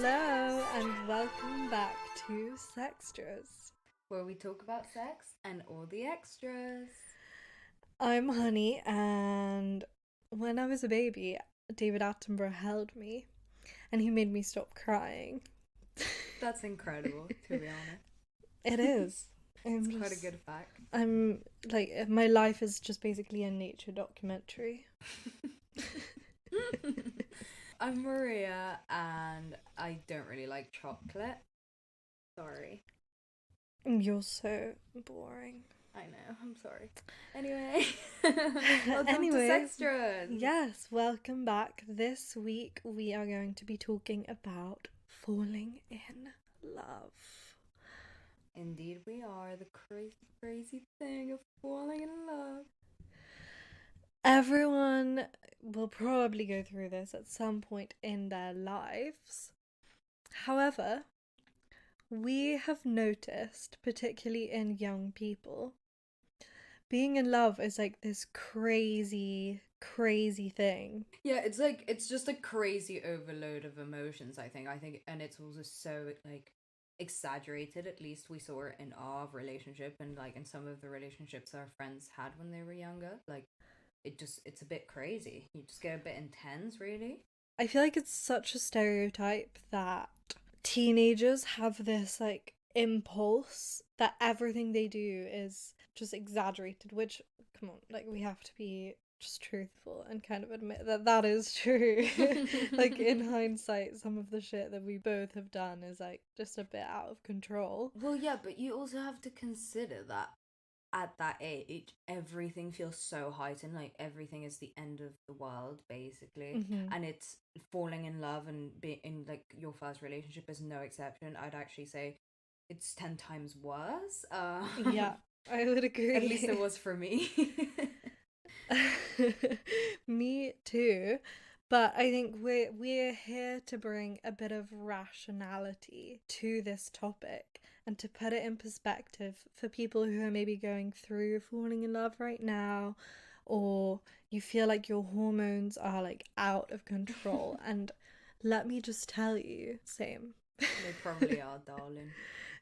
Hello and welcome back to Sextras. where we talk about sex and all the extras. I'm Honey, and when I was a baby, David Attenborough held me and he made me stop crying. That's incredible, to be honest. It is. It's I'm quite a just, good fact. I'm like, my life is just basically a nature documentary. I'm Maria, and I don't really like chocolate. Sorry. You're so boring. I know, I'm sorry. Anyway, welcome to Anyway, Sextras. yes, welcome back. This week we are going to be talking about falling in love. Indeed, we are the crazy, crazy thing of falling in love. Everyone will probably go through this at some point in their lives. However, we have noticed, particularly in young people, being in love is like this crazy, crazy thing. Yeah, it's just a crazy overload of emotions, I think, and it's also so like exaggerated. At least we saw it in our relationship and like in some of the relationships our friends had when they were younger. Like it's a bit crazy. You just get a bit intense, really. I feel like it's such a stereotype that teenagers have this like impulse that everything they do is just exaggerated, which, come on, like we have to be just truthful and kind of admit that that is true. Like in hindsight, some of the shit that we both have done is like just a bit out of control. Well, yeah, but you also have to consider that at that age, everything feels so heightened. Like everything is the end of the world, basically, Hmm. and it's falling in love and being in like your first relationship is no exception. I'd actually say it's 10 times worse. Yeah, I would At least it agree. was for me. Me too. But I think we're here to bring a bit of rationality to this topic and to put it in perspective for people who are maybe going through falling in love right now, or you feel like your hormones are like out of control. And let me just tell you, same. They probably are, darling.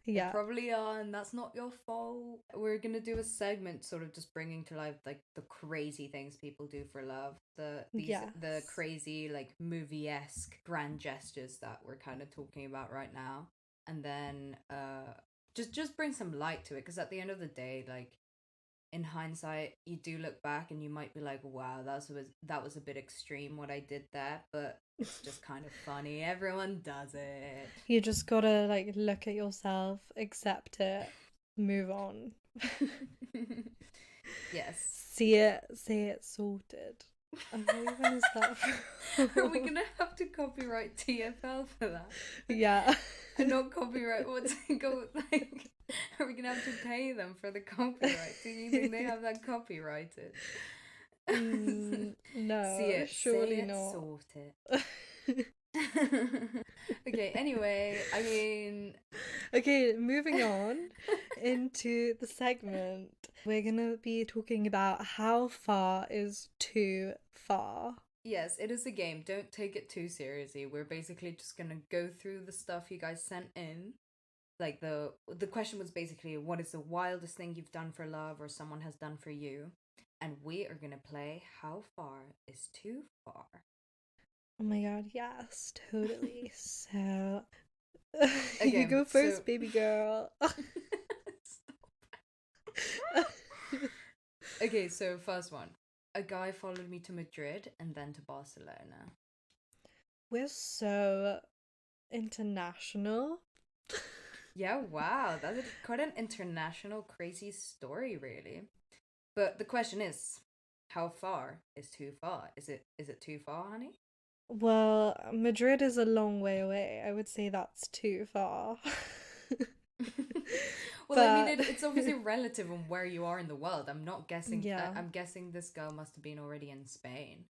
They Yeah. probably are, and that's not your fault. We're gonna do a segment, sort of just bringing to life like the crazy things people do for love, the Yes. crazy like movie esque grand gestures that we're kind of talking about right now, and then just bring some light to it, because at the end of the day, like in hindsight, you do look back and you might be like, "Wow, that was a bit extreme what I did there," but it's just kind of funny. Everyone does it. You just gotta like look at yourself, accept it, move on. Yes. Say it sorted. What even is that Are we from? gonna have to copyright TFL for that? Yeah. And not copyright what's it called? Like, are we gonna have to pay them for the copyright? Do you think they have that copyrighted? No, Say surely it, not. sort it. Okay, anyway, I mean, Okay, moving on into the segment. We're gonna be talking about how far is too far. yes, it is a game. Don't take it too seriously. We're basically just gonna go through the stuff you guys sent in. Like the question was basically, what is the wildest thing you've done for love or someone has done for you? And we are gonna play how far is too far. Oh my god, yes, totally. So, you Okay, go so first, baby girl. okay, so first one. A guy followed me to Madrid and then to Barcelona. We're so international. Yeah, wow, that's quite an international crazy story, really. But the question is, how far is too far? Is it too far, honey? Well, Madrid is a long way away. I would say that's too far. Well, I mean, But it's obviously relative on where you are in the world. I'm not guessing. yeah, I'm guessing this girl must have been already in Spain,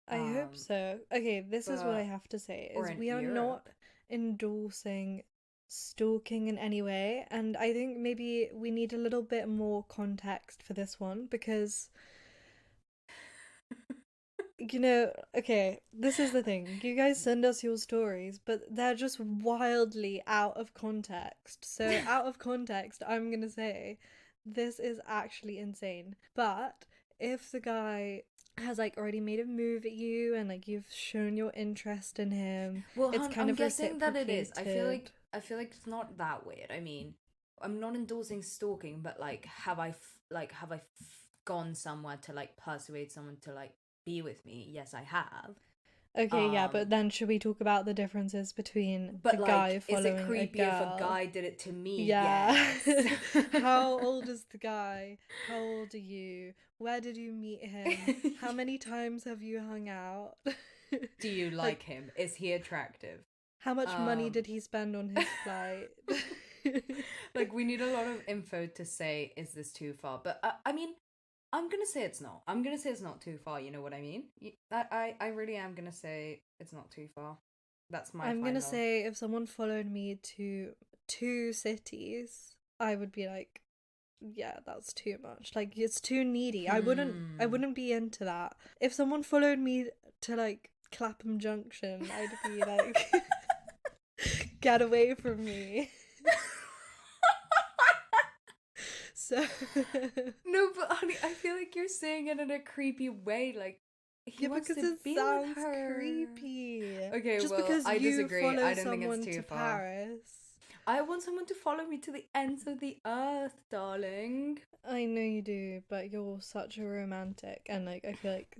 I hope so. Okay, this is what I but have to say or is in we are not Europe. endorsing stalking in any way, and I think maybe we need a little bit more context for this one because You know, okay, this is the thing. You guys send us your stories, but they're just wildly out of context. So, out of context, I'm gonna say this is actually insane. But if the guy has like already made a move at you and like you've shown your interest in him, Well, it's hun, kind I'm of guessing that it is. reciprocated. I feel like it's not that weird. I mean, I'm not endorsing stalking, but like, have I gone somewhere to like persuade someone to like be with me? Yes, I have. Okay, yeah, but Um, then should we talk about the differences between a but guy like, is it following a creepy if a girl? guy did it to me? Yeah. Yes. How old is the guy? How old are you? Where did you meet him? How many times have you hung out? Do you like Like, him? Is he attractive? how much money Um, did he spend on his flight? like we need a lot of info to say is this too far? But I mean, I'm gonna say it's not. I'm gonna say it's not too far. You know what I mean? I really am gonna say it's not too far. That's my I'm gonna final. say if someone followed me to 2 cities, I would be like, yeah, that's too much. Like it's too needy. I Hmm. wouldn't be into that. If someone followed me to like Clapham Junction, I'd be like get away from me. So No, but honey, I feel like you're saying it in a creepy way. Like he yeah, wants because to it be with sounds her. creepy. Okay, Just well, because I you disagree. follow I don't think it's someone too to far. Paris. I want someone to follow me to the ends of the earth, darling. I know you do, but you're such a romantic, and like I feel like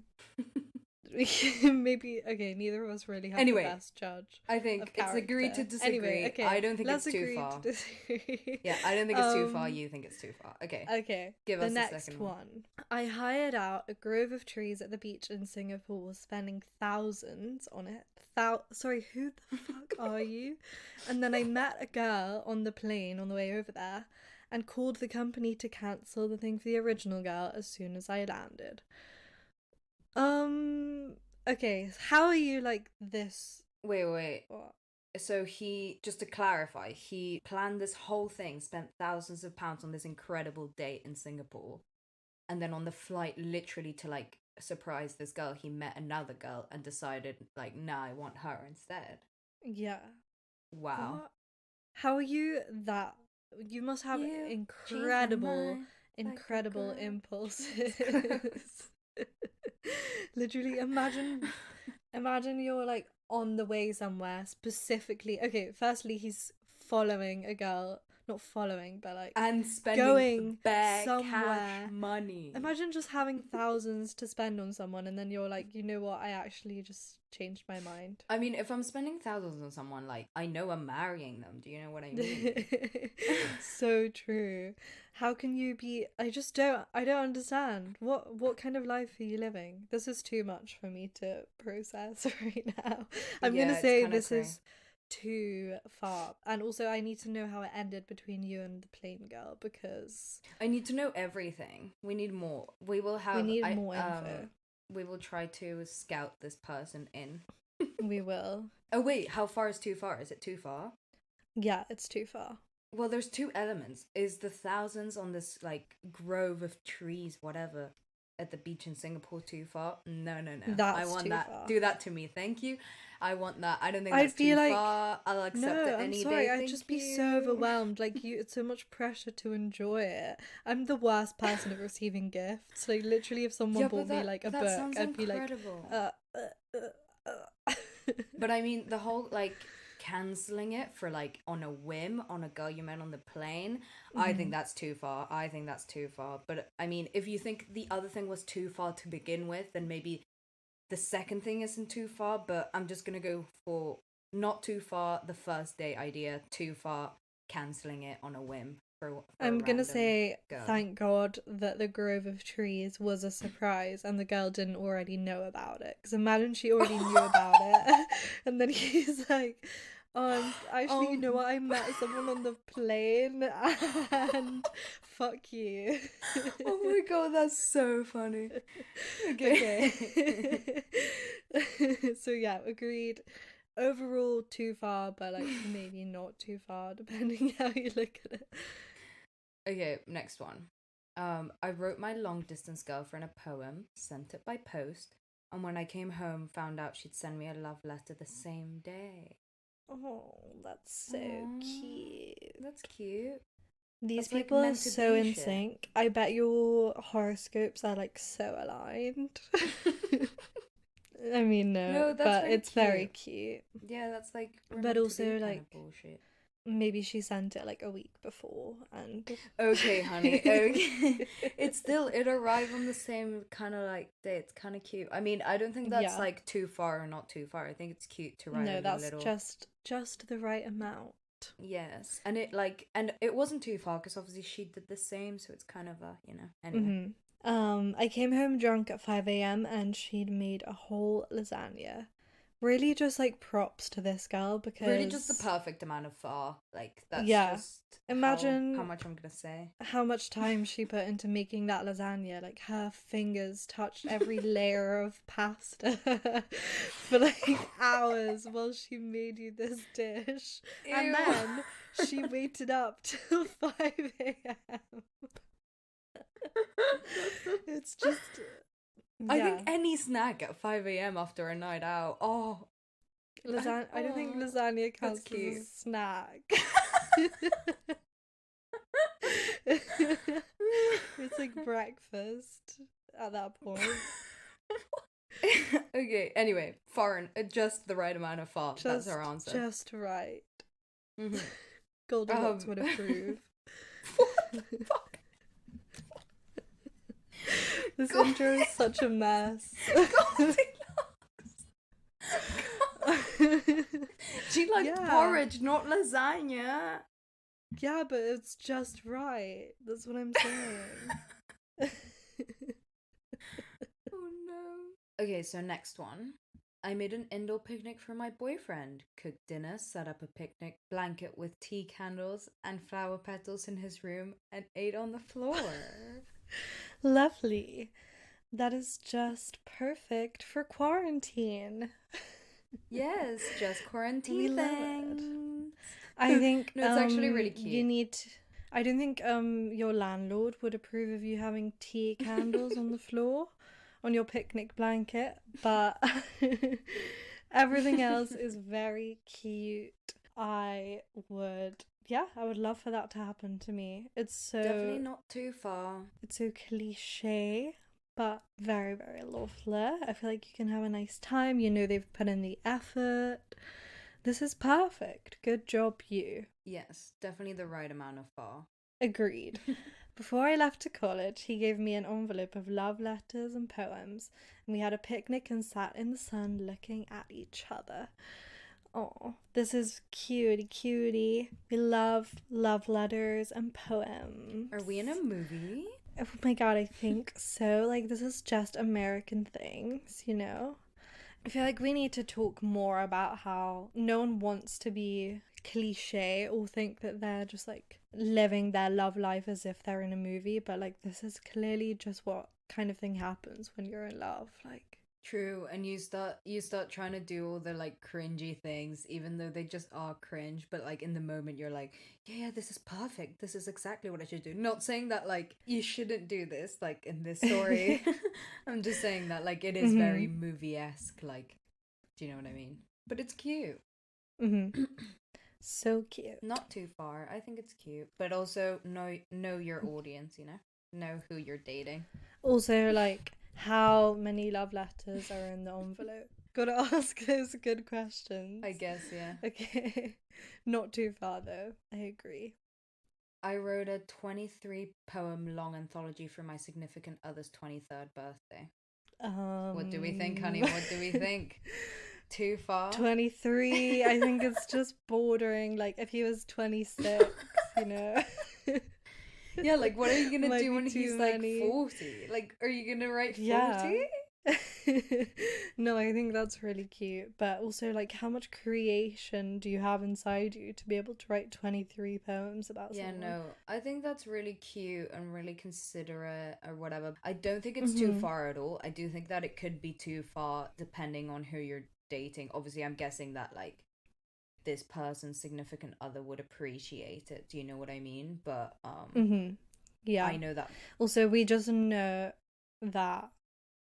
maybe okay, neither of us really have the Anyway, best judge I think of it's agree to character. Anyway, disagree. I okay, don't think let's it's too agree to far. disagree. Yeah, I don't think it's too far. um You think it's too far. Okay, okay, give the us the next second one. one. I hired out a grove of trees at the beach in Singapore, spending thousands on it. Sorry, who the fuck are you? And then I met a girl on the plane on the way over there and called the company to cancel the thing for the original girl as soon as I landed. Um. Okay. How are you like this? Wait, wait. What? So he, just to clarify, he planned this whole thing, spent thousands of pounds on this incredible date in Singapore, and then on the flight, literally to like surprise this girl, he met another girl and decided like, nah, I want her instead. Yeah. Wow. What? How are you that? You must have You changed my incredible, mind like a incredible girl changes impulses. clothes. Literally, imagine you're like on the way somewhere specifically. Okay, firstly, he's following a girl, not following, but like And spending going bare cash somewhere. money. Imagine just having thousands to spend on someone and then you're like, you know what, I actually just changed my mind. I mean, if I'm spending thousands on someone, like, I know I'm marrying them. Do you know what I mean? So true. How can you be I don't understand. What kind of life are you living? This is too much for me to process right now. I'm going to Yeah, it's say kind of this cray. is too far. And also I need to know how it ended between you and the plane girl because I need to know everything. We need more. We will we have, need more info. we will try to scout this person in. We will. Oh, wait, how far is too far? Is it too far? Yeah, it's too far. Well, there's two elements. Is the thousands on this like grove of trees, whatever, at the beach in Singapore too far? No, no, no. I That's want too that. far. Do that to me. Thank you. I want that. I don't think that's I'd be too like, far. I'll accept no, it I'm any sorry. day. I'd Thank just be so you. overwhelmed. Like, it's so much pressure to enjoy it. I'm the worst person at receiving gifts. Like, literally, if someone Yeah, but bought me like a that book, sounds I'd be like, incredible. uh, uh, But I mean, the whole like canceling it for like on a whim on a girl you met on the plane, I think Mhm. that's too far. I think that's too far. But I mean, if you think the other thing was too far to begin with, then maybe the second thing isn't too far. But I'm just gonna go for not too far, the first date idea, too far, canceling it on a whim for a I'm gonna random say, girl. thank God that the grove of trees was a surprise and the girl didn't already know about it. Because imagine she already knew about it. And then he's like, oh, actually, you um know what? I met someone on the plane and fuck you. oh my god, that's so funny. Okay. Okay. So, yeah, agreed. Overall, too far, but like maybe not too far, depending how you look at it. Okay, next one. I wrote my long distance girlfriend a poem, sent it by post. And when I came home, found out she'd send me a love letter the same day. Oh, that's so Aww, cute. that's cute. These That's like people are meant to so be in shit. sync. I bet your horoscopes are like so aligned. I mean, no, No, that's but really it's very cute. cute. Yeah, that's like we're But meant to be also, kind of like, bullshit. maybe she sent it like a week before and. Okay, honey. Okay. It arrived on the same kind of like day. It's kind of cute. I mean, I don't think that's Yeah. like too far or not too far. I think it's cute to write No, a that's little. just the right amount. Yes. And it wasn't too far because obviously she did the same, so it's kind of anyway. Mm-hmm. I came home drunk at 5 a.m. and she'd made a whole lasagna. Really just like props to this girl Really just the because perfect amount of far. Like that's yeah. just how Imagine much I'm gonna say. how much time she put into making that lasagna. Like her fingers touched every layer of pasta for like hours while she made you this dish. And Ew. then she waited up till 5 a.m. It's just, I think yeah. any snack at 5 a.m. after a night out. Oh, Lasagna. I don't think oh, lasagna that's counts as a cute. snack. It's like breakfast at that point. Okay, anyway, foreign, just the right amount of far. That's our answer. Just right. hmm Goldilocks Um, would approve. what the fuck? This intro is Goldilocks. such a mess. She liked Yeah. porridge, not lasagna. Yeah, but it's just right. That's what I'm saying. Oh no. Okay, so next one. I made an indoor picnic for my boyfriend, cooked dinner, set up a picnic blanket with tea candles and flower petals in his room, and ate on the floor. Lovely. That is just perfect for quarantine. Yes, just We quarantine love it. things. I think No, it's actually really you cute. need I don't think your landlord would approve of you having tea candles on the floor on your picnic blanket, but everything else is very cute. I would I would love for that to happen to me. Definitely not too far. It's so cliche, but very, very lovely. I feel like you can have a nice time. You know they've put in the effort. This is perfect. Good job, you. Yes, definitely the right amount of far. Agreed. Before I left to college, he gave me an envelope of love letters and poems, and we had a picnic and sat in the sun looking at each other. Oh, this is cutie cutie. We love love letters and poems. Are we in a movie? Oh my god, I think so. Like, this is just American things, you know? I feel like we need to talk more about how no one wants to be cliche or think that they're just like living their love life as if they're in a movie, but like, this is clearly just what kind of thing happens when you're in love. Like, True, and you start trying to do all the like cringy things, even though they just are cringe. But like in the moment, you're like, yeah, this is perfect. This is exactly what I should do. Not saying that like you shouldn't do this, like in this story. I'm just saying that like it is mm-hmm. very movie esque. Like, do you know what I mean? But it's cute. Mm-hmm. So cute. Not too far. I think it's cute, but also know your audience. Know who you're dating. Also, like, how many love letters are in the envelope? Gotta ask those good questions. I guess, yeah. Okay. Not too far though. I agree. I wrote a 23 poem long anthology for my significant other's 23rd birthday. What do we think, honey? Um What do we think? Too far? 23. I think it's just bordering like if he was 26, you know. Yeah, like what are you gonna Might do be when too he's like many. 40? Like, are you gonna write 40? Yeah. No, I think that's really cute. But also, like, how much creation do you have inside you to be able to write 23 poems about Yeah, someone? no, I think that's really cute and really considerate or whatever. I don't think it's too Mm-hmm. far at all. I do think that it could be too far depending on who you're dating. Obviously, I'm guessing that like this person's significant other would appreciate it. Do you know what I mean? But Mm-hmm. I Yeah. know that Also, we just know that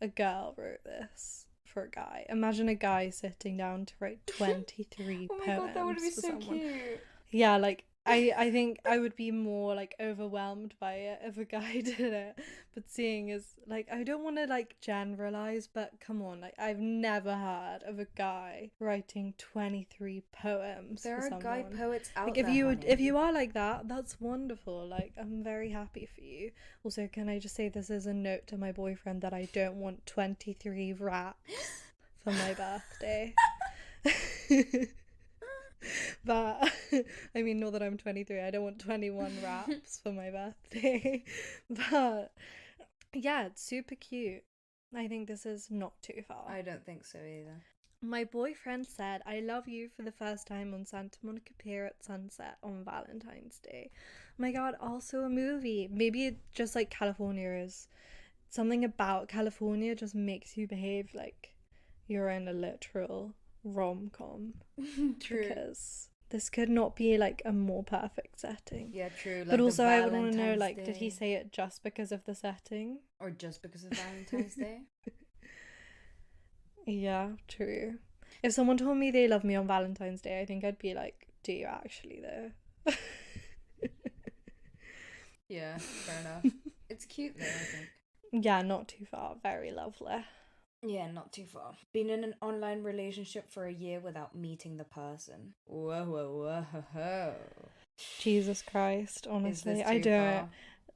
a girl wrote this. for a guy. Imagine a guy sitting down to write 23 Oh my poems god, that would be for so someone. cute. Yeah, like I think I would be more like overwhelmed by it if a guy did it. But seeing as like I don't want to like generalize, but come on, like I've never heard of a guy writing 23 poems There for are guy someone. poets Like out if there, you honey. if you are like that, that's wonderful. Like I'm very happy for you. Also, can I just say this as a note to my boyfriend that I don't want 23 raps for my birthday. But I mean, not that I'm 23, I don't want 21 wraps for my birthday. But yeah, it's super cute. I think this is not too far. I don't think so either. My boyfriend said, I love you for the first time on Santa Monica Pier at sunset on Valentine's Day. Oh my god, also a movie. Maybe it just like California is. Something about California just makes you behave like you're in a literal rom-com. True. Because this could not be like a more perfect setting. Yeah, true. Like but also, I would want to know, Valentine's like, Day. did he say it just because of the setting? Or just because of Valentine's Day? Yeah, true. If someone told me they love me on Valentine's Day, I think I'd be like, do you actually though? Yeah, fair enough. It's cute though, I think. Yeah, not too far. Very lovely. Yeah, not too far. Been in an online relationship for a year without meeting the person. Whoa, whoa, whoa, whoa. Jesus Christ, honestly. Is this I too don't. far?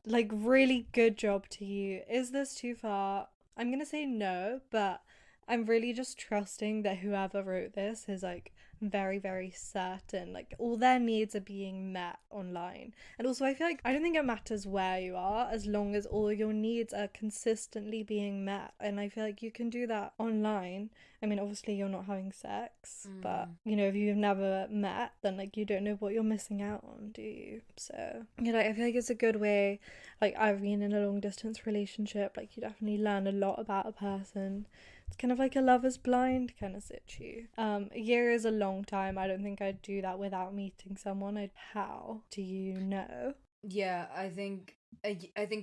Like, really good job to you. Is this too far? I'm gonna say no, but I'm really just trusting that whoever wrote this is like very, very certain. Like, all their needs are being met online. And also, I feel like I don't think it matters where you are as long as all your needs are consistently being met. And I feel like you can do that online. I mean, obviously, you're not having sex, but you know, if you've never met, then like you don't know what you're missing out on, do you? So, you know, I feel like it's a good way. Like, I've been in a long distance relationship, like, you definitely learn a lot about a person. It's kind of like a lover's blind kind of situ. A year is a long time. I don't think I'd do that without meeting someone. How do you know? Yeah, I think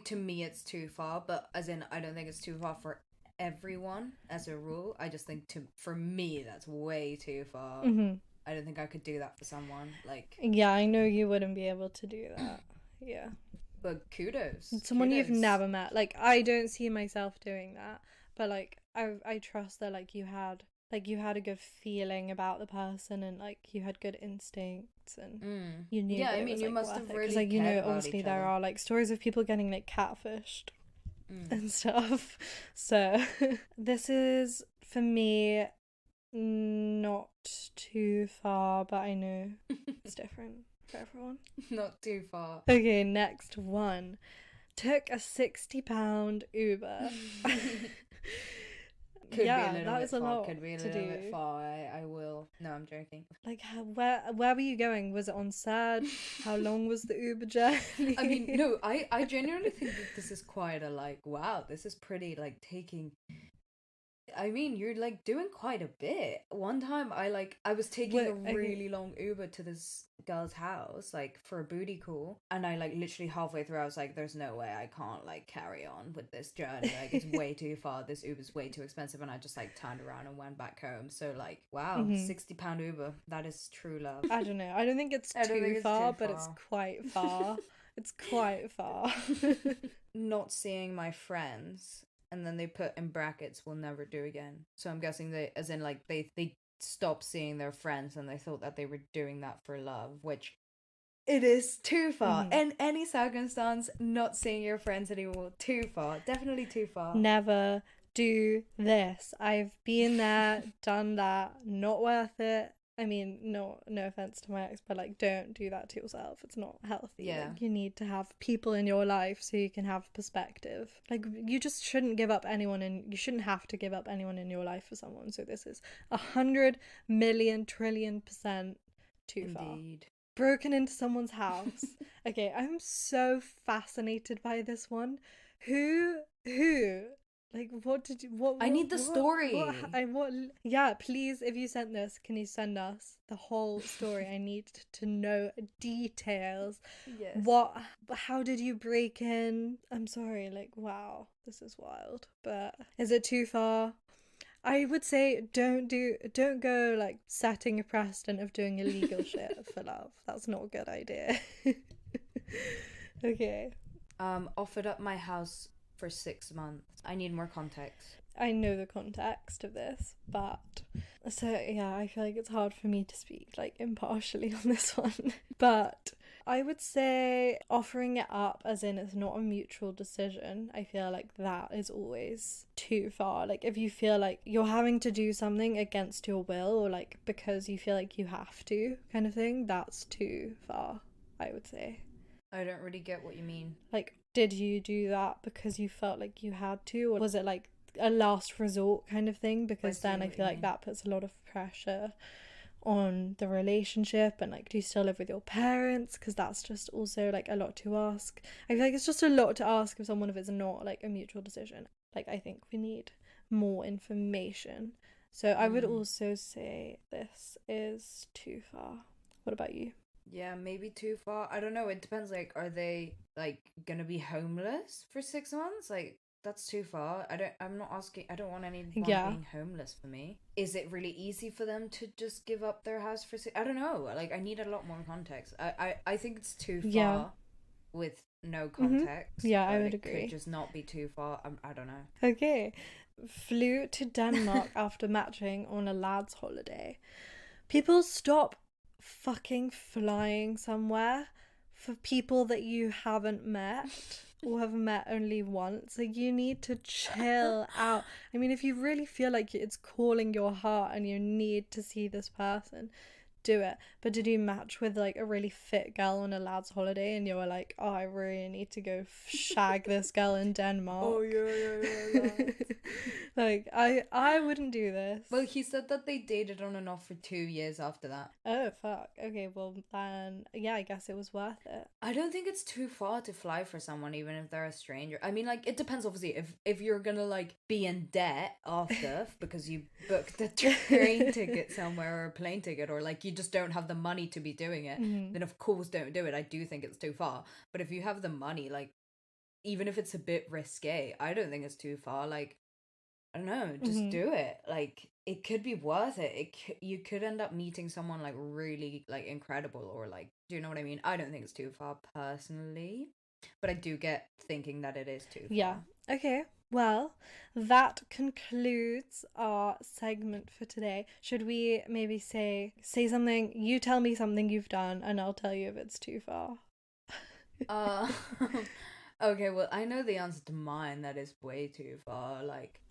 to me it's too far, but as in I don't think it's too far for everyone as a rule. I just think for me that's way too far. Mm-hmm. I don't think I could do that for someone. Like, yeah, I know you wouldn't be able to do that. Yeah. But kudos. Someone you've never met. Like, I don't see myself doing that, but like I trust that like you had a good feeling about the person, and like you had good instincts, and you knew Yeah, that I it mean, was you like must worth have it, because really like, you cared know, about obviously each there other. are like stories of people getting like catfished and stuff. So this is for me not too far, but I know it's different for everyone. Not too far. Okay, next one. Took a £60 Uber. Could yeah, be a little that bit is a far. lot Could be a to little do. bit far. I will. No, I'm joking. Like, where were you going? Was it on Surge? How long was the Uber journey? I mean, no, I genuinely think that this is quite a like, wow, this is pretty like taking. I mean, you're like doing quite a bit. One time I was taking a really long Uber to this girl's house, like for a booty call, and I like literally halfway through I was like, there's no way I can't like carry on with this journey. Like, it's way too far. This Uber's way too expensive, and I just like turned around and went back home. So like, wow, £60 Uber. That is true love. I don't know. I don't think it's too far, but it's quite far. It's quite far. Not seeing my friends. And then they put in brackets, will never do again. So I'm guessing they, as in like they stopped seeing their friends and they thought that they were doing that for love, which it is too far. In any circumstance, not seeing your friends anymore, too far. Definitely too far. Never do this. I've been there, done that, not worth it. I mean, no offense to my ex, but like, don't do that to yourself. It's not healthy. Yeah. Like, you need to have people in your life so you can have perspective. Like, you just shouldn't give up anyone, and you shouldn't have to give up anyone in your life for someone. So this is 100 million trillion% too far. Indeed. Broken into someone's house. Okay, I'm so fascinated by this one. Who? Like, what did you? What? I need the story. Yeah, please. If you sent this, can you send us the whole story? I need to know details. Yes. What? How did you break in? I'm sorry. Like, wow, this is wild. But is it too far? I would say don't go like setting a precedent of doing illegal shit for love. That's not a good idea. Okay. Offered up my house for 6 months. I need more context. I know the context of this, but so yeah, I feel like it's hard for me to speak like impartially on this one. But I would say offering it up as in it's not a mutual decision. I feel like that is always too far. Like if you feel like you're having to do something against your will or like because you feel like you have to kind of thing, that's too far, I would say. I don't really get what you mean. Like, did you do that because you felt like you had to, or was it like a last resort kind of thing? I Because see then I what you feel like mean. that puts a lot of pressure on the relationship. And like, do you still live with your parents? Because that's just also like a lot to ask. I feel like it's just a lot to ask of someone if it's not like a mutual decision. Like, I think we need more information. So I would Mm. also say this is too far. What about you? Yeah, maybe too far. I don't know. It depends. Like, are they like gonna be homeless for 6 months? Like, that's too far. I don't. I'm not asking. I don't want anyone Yeah. being homeless for me. Is it really easy for them to just give up their house for six? I don't know. Like, I need a lot more context. I think it's too Yeah. far with no Mm-hmm. context, Yeah, I but would it could agree. just not be too far. I don't know. Okay. Flew to Denmark after matching on a lad's holiday. People stop fucking flying somewhere for people that you haven't met or have met only once. Like, you need to chill out. I mean, if you really feel like it's calling your heart and you need to see this person, do it. But did you match with like a really fit girl on a lad's holiday and you were like, oh, I really need to go shag this girl in Oh Denmark? yeah, yeah, yeah, that. Like, I wouldn't do this. Well, he said that they dated on and off for 2 years after that. Oh fuck. Okay, well then yeah, I guess it was worth it. I don't think it's too far to fly for someone, even if they're a stranger. I mean, like, it depends, obviously. If you're gonna, like, be in debt after because you booked a train ticket somewhere or a plane ticket, or, like, you just don't have the money to be doing it, Mhm. then of course don't do it. I do think it's too far. But if you have the money, like, even if it's a bit risque, I don't think it's too far. Like, I don't know, just Mhm. do it. Like, it could be worth it. You could end up meeting someone like really like incredible, or like, do you know what I mean? I don't think it's too far personally, but I do get thinking that it is too Yeah. far. Okay. Well, that concludes our segment for today. Should we maybe say something? You tell me something you've done and I'll tell you if it's too far. Uh, okay. Well, I know the answer to mine. That is way too far. Like,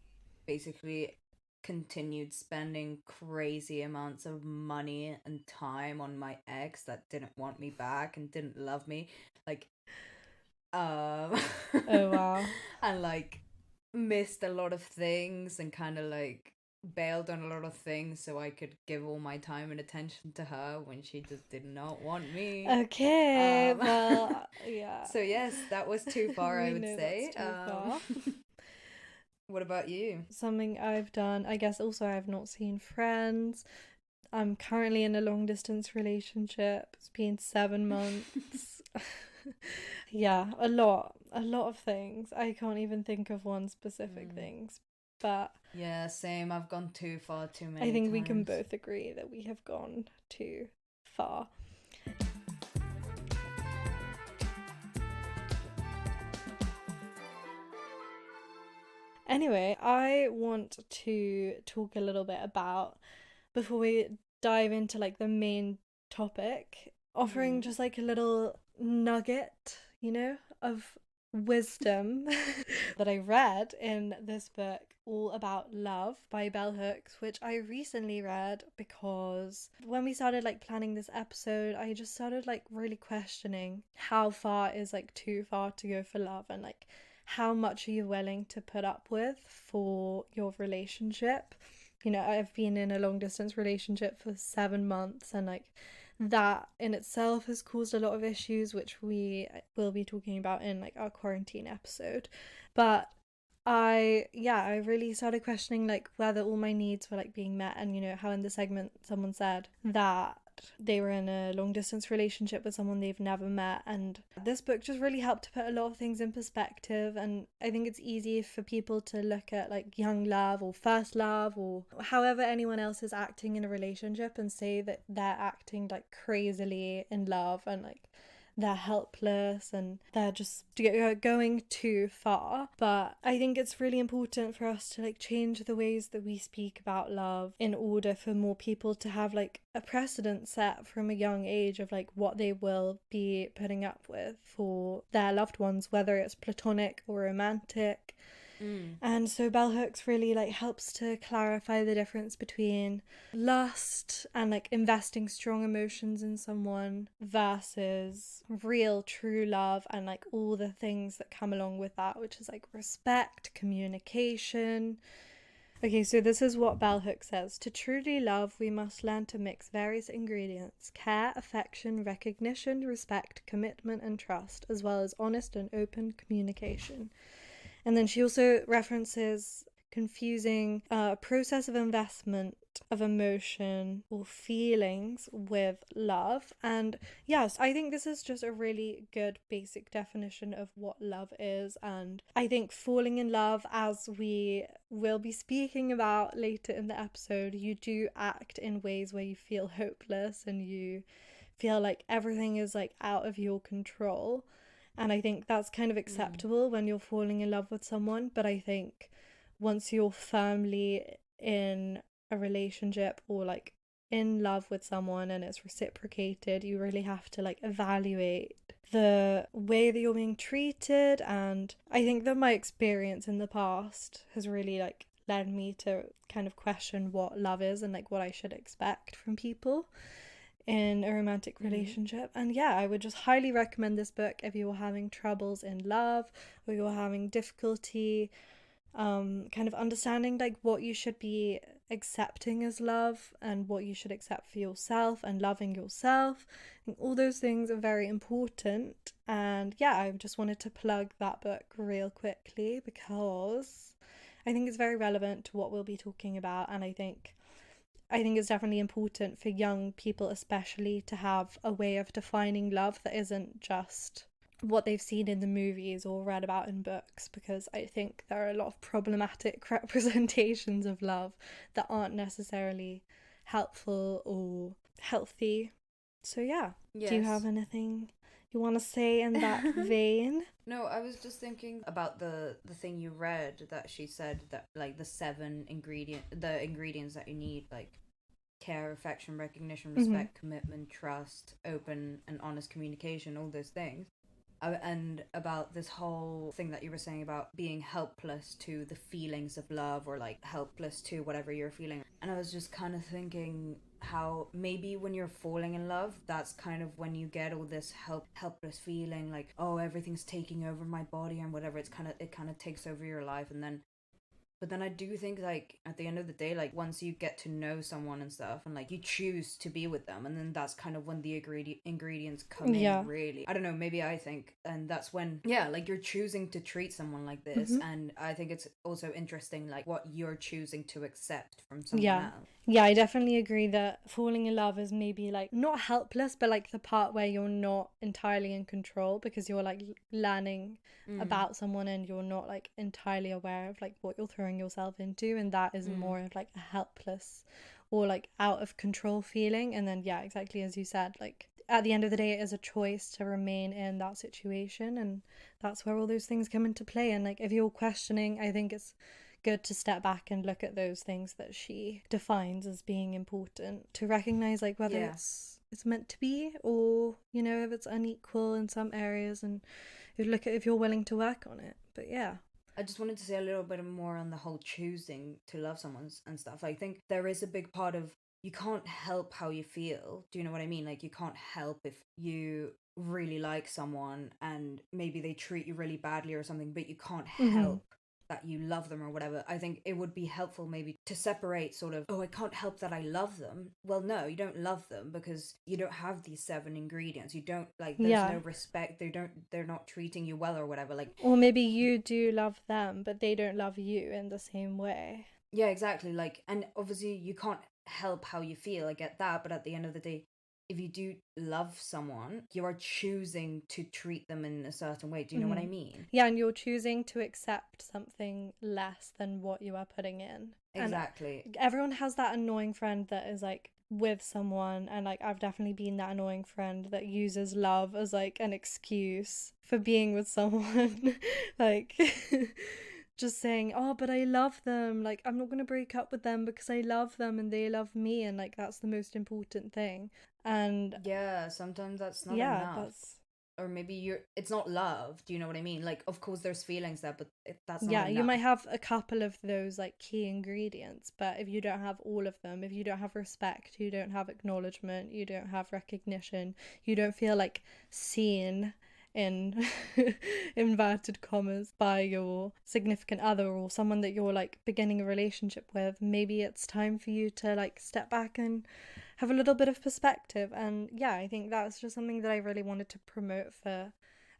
basically, continued spending crazy amounts of money and time on my ex that didn't want me back and didn't love me. Like, um Oh wow. and like missed a lot of things and kind of like bailed on a lot of things so I could give all my time and attention to her when she just did not want me. Okay, um well, yeah. so yes, that was too far, I We would know that's say. too far. What about you? Something I've done, I guess also I've not seen friends. I'm currently in a long distance relationship. It's been 7 months. Yeah, a lot of things. I can't even think of one specific Mm. things, but Yeah, same. I've gone too far too I many think we can times. both agree that we have gone too far. Anyway, I want to talk a little bit about, before we dive into like the main topic, offering Mm. just like a little nugget, of wisdom that I read in this book, All About Love by Bell Hooks, which I recently read because when we started like planning this episode, I just started like really questioning how far is like too far to go for love, and like how much are you willing to put up with for your relationship. I've been in a long distance relationship for 7 months, and like that in itself has caused a lot of issues, which we will be talking about in like our quarantine episode. But I really started questioning like whether all my needs were like being met, and how in the segment someone said that they were in a long distance relationship with someone they've never met. And this book just really helped to put a lot of things in perspective. And I think it's easy for people to look at like young love or first love or however anyone else is acting in a relationship and say that they're acting like crazily in love and like they're helpless and they're just going too far. But I think it's really important for us to like change the ways that we speak about love in order for more people to have like a precedent set from a young age of like what they will be putting up with for their loved ones, whether it's platonic or romantic. And so bell hooks really like helps to clarify the difference between lust and like investing strong emotions in someone versus real true love and like all the things that come along with that, which is like respect, communication. Okay, so this is what bell hook says. To truly love, we must learn to mix various ingredients: care, affection, recognition, respect, commitment, and trust, as well as honest and open communication. And then she also references confusing a process of investment of emotion or feelings with love. And yes, I think this is just a really good basic definition of what love is. And I think falling in love, as we will be speaking about later in the episode, you do act in ways where you feel hopeless and you feel like everything is like out of your control. And I think that's kind of acceptable when you're falling in love with someone. But I think once you're firmly in a relationship or like in love with someone and it's reciprocated, you really have to like evaluate the way that you're being treated. And I think that my experience in the past has really like led me to kind of question what love is and like what I should expect from people in a romantic relationship. And yeah, I would just highly recommend this book if you're having troubles in love or you're having difficulty kind of understanding like what you should be accepting as love and what you should accept for yourself and loving yourself. And all those things are very important. And yeah, I just wanted to plug that book real quickly because I think it's very relevant to what we'll be talking about. And I think it's definitely important for young people, especially, to have a way of defining love that isn't just what they've seen in the movies or read about in books, because I think there are a lot of problematic representations of love that aren't necessarily helpful or healthy. So, yeah. Yes. Do you have anything you want to say in that vein? No, I was just thinking about the thing you read that she said that like the ingredients that you need, like care, affection, recognition, respect, commitment, trust, open and honest communication, all those things. And about this whole thing that you were saying about being helpless to the feelings of love or like helpless to whatever you're feeling. And I was just kind of thinking how maybe when you're falling in love, that's kind of when you get all this helpless feeling like, oh, everything's taking over my body and whatever. It kind of takes over your life. And then but then I do think, like, at the end of the day, like, once you get to know someone and stuff, and, like, you choose to be with them, and then that's kind of when the ingredients come in, really. I don't know, maybe I think, and that's when, yeah, like, you're choosing to treat someone like this, and I think it's also interesting, like, what you're choosing to accept from someone else. Yeah, I definitely agree that falling in love is maybe like not helpless, but like the part where you're not entirely in control because you're like learning about someone and you're not like entirely aware of like what you're throwing yourself into. And that is more of like a helpless or like out of control feeling. And then, yeah, exactly as you said, like at the end of the day, it is a choice to remain in that situation. And that's where all those things come into play. And like if you're questioning, I think it's good to step back and look at those things that she defines as being important to recognize like whether it's meant to be or you know if it's unequal in some areas and you look at if you're willing to work on it. But yeah, I just wanted to say a little bit more on the whole choosing to love someone and stuff. I think there is a big part of you can't help how you feel. Do you know what I mean? Like, you can't help if you really like someone and maybe they treat you really badly or something, but you can't help that you love them or whatever. I think it would be helpful maybe to separate sort of, oh, I can't help that I love them. Well, no, you don't love them because you don't have these 7 ingredients. You don't, like, there's no respect. They're not treating you well or whatever. Like, or maybe you do love them but they don't love you in the same way. Yeah, exactly. Like, and obviously you can't help how you feel. I get that, but at the end of the day, if you do love someone, you are choosing to treat them in a certain way. Do you know what Hmm. I mean? Yeah, and you're choosing to accept something less than what you are putting in. And Exactly. everyone has that annoying friend that is like with someone, and like I've definitely been that annoying friend that uses love as like an excuse for being with someone. Like just saying, "Oh, but I love them. Like I'm not going to break up with them because I love them and they love me, and like that's the most important thing." And Yeah, sometimes that's not yeah, enough. that's Or maybe it's not love. Do you know what I mean? Like, of course, there's feelings there, but that's not yeah, you might enough. have a couple of those like key ingredients, but if you don't have all of them, if you don't have respect, you don't have acknowledgement, you don't have recognition, you don't feel like seen in inverted commas by your significant other or someone that you're like beginning a relationship with, maybe it's time for you to like step back and have a little bit of perspective. And yeah, I think that's just something that I really wanted to promote for.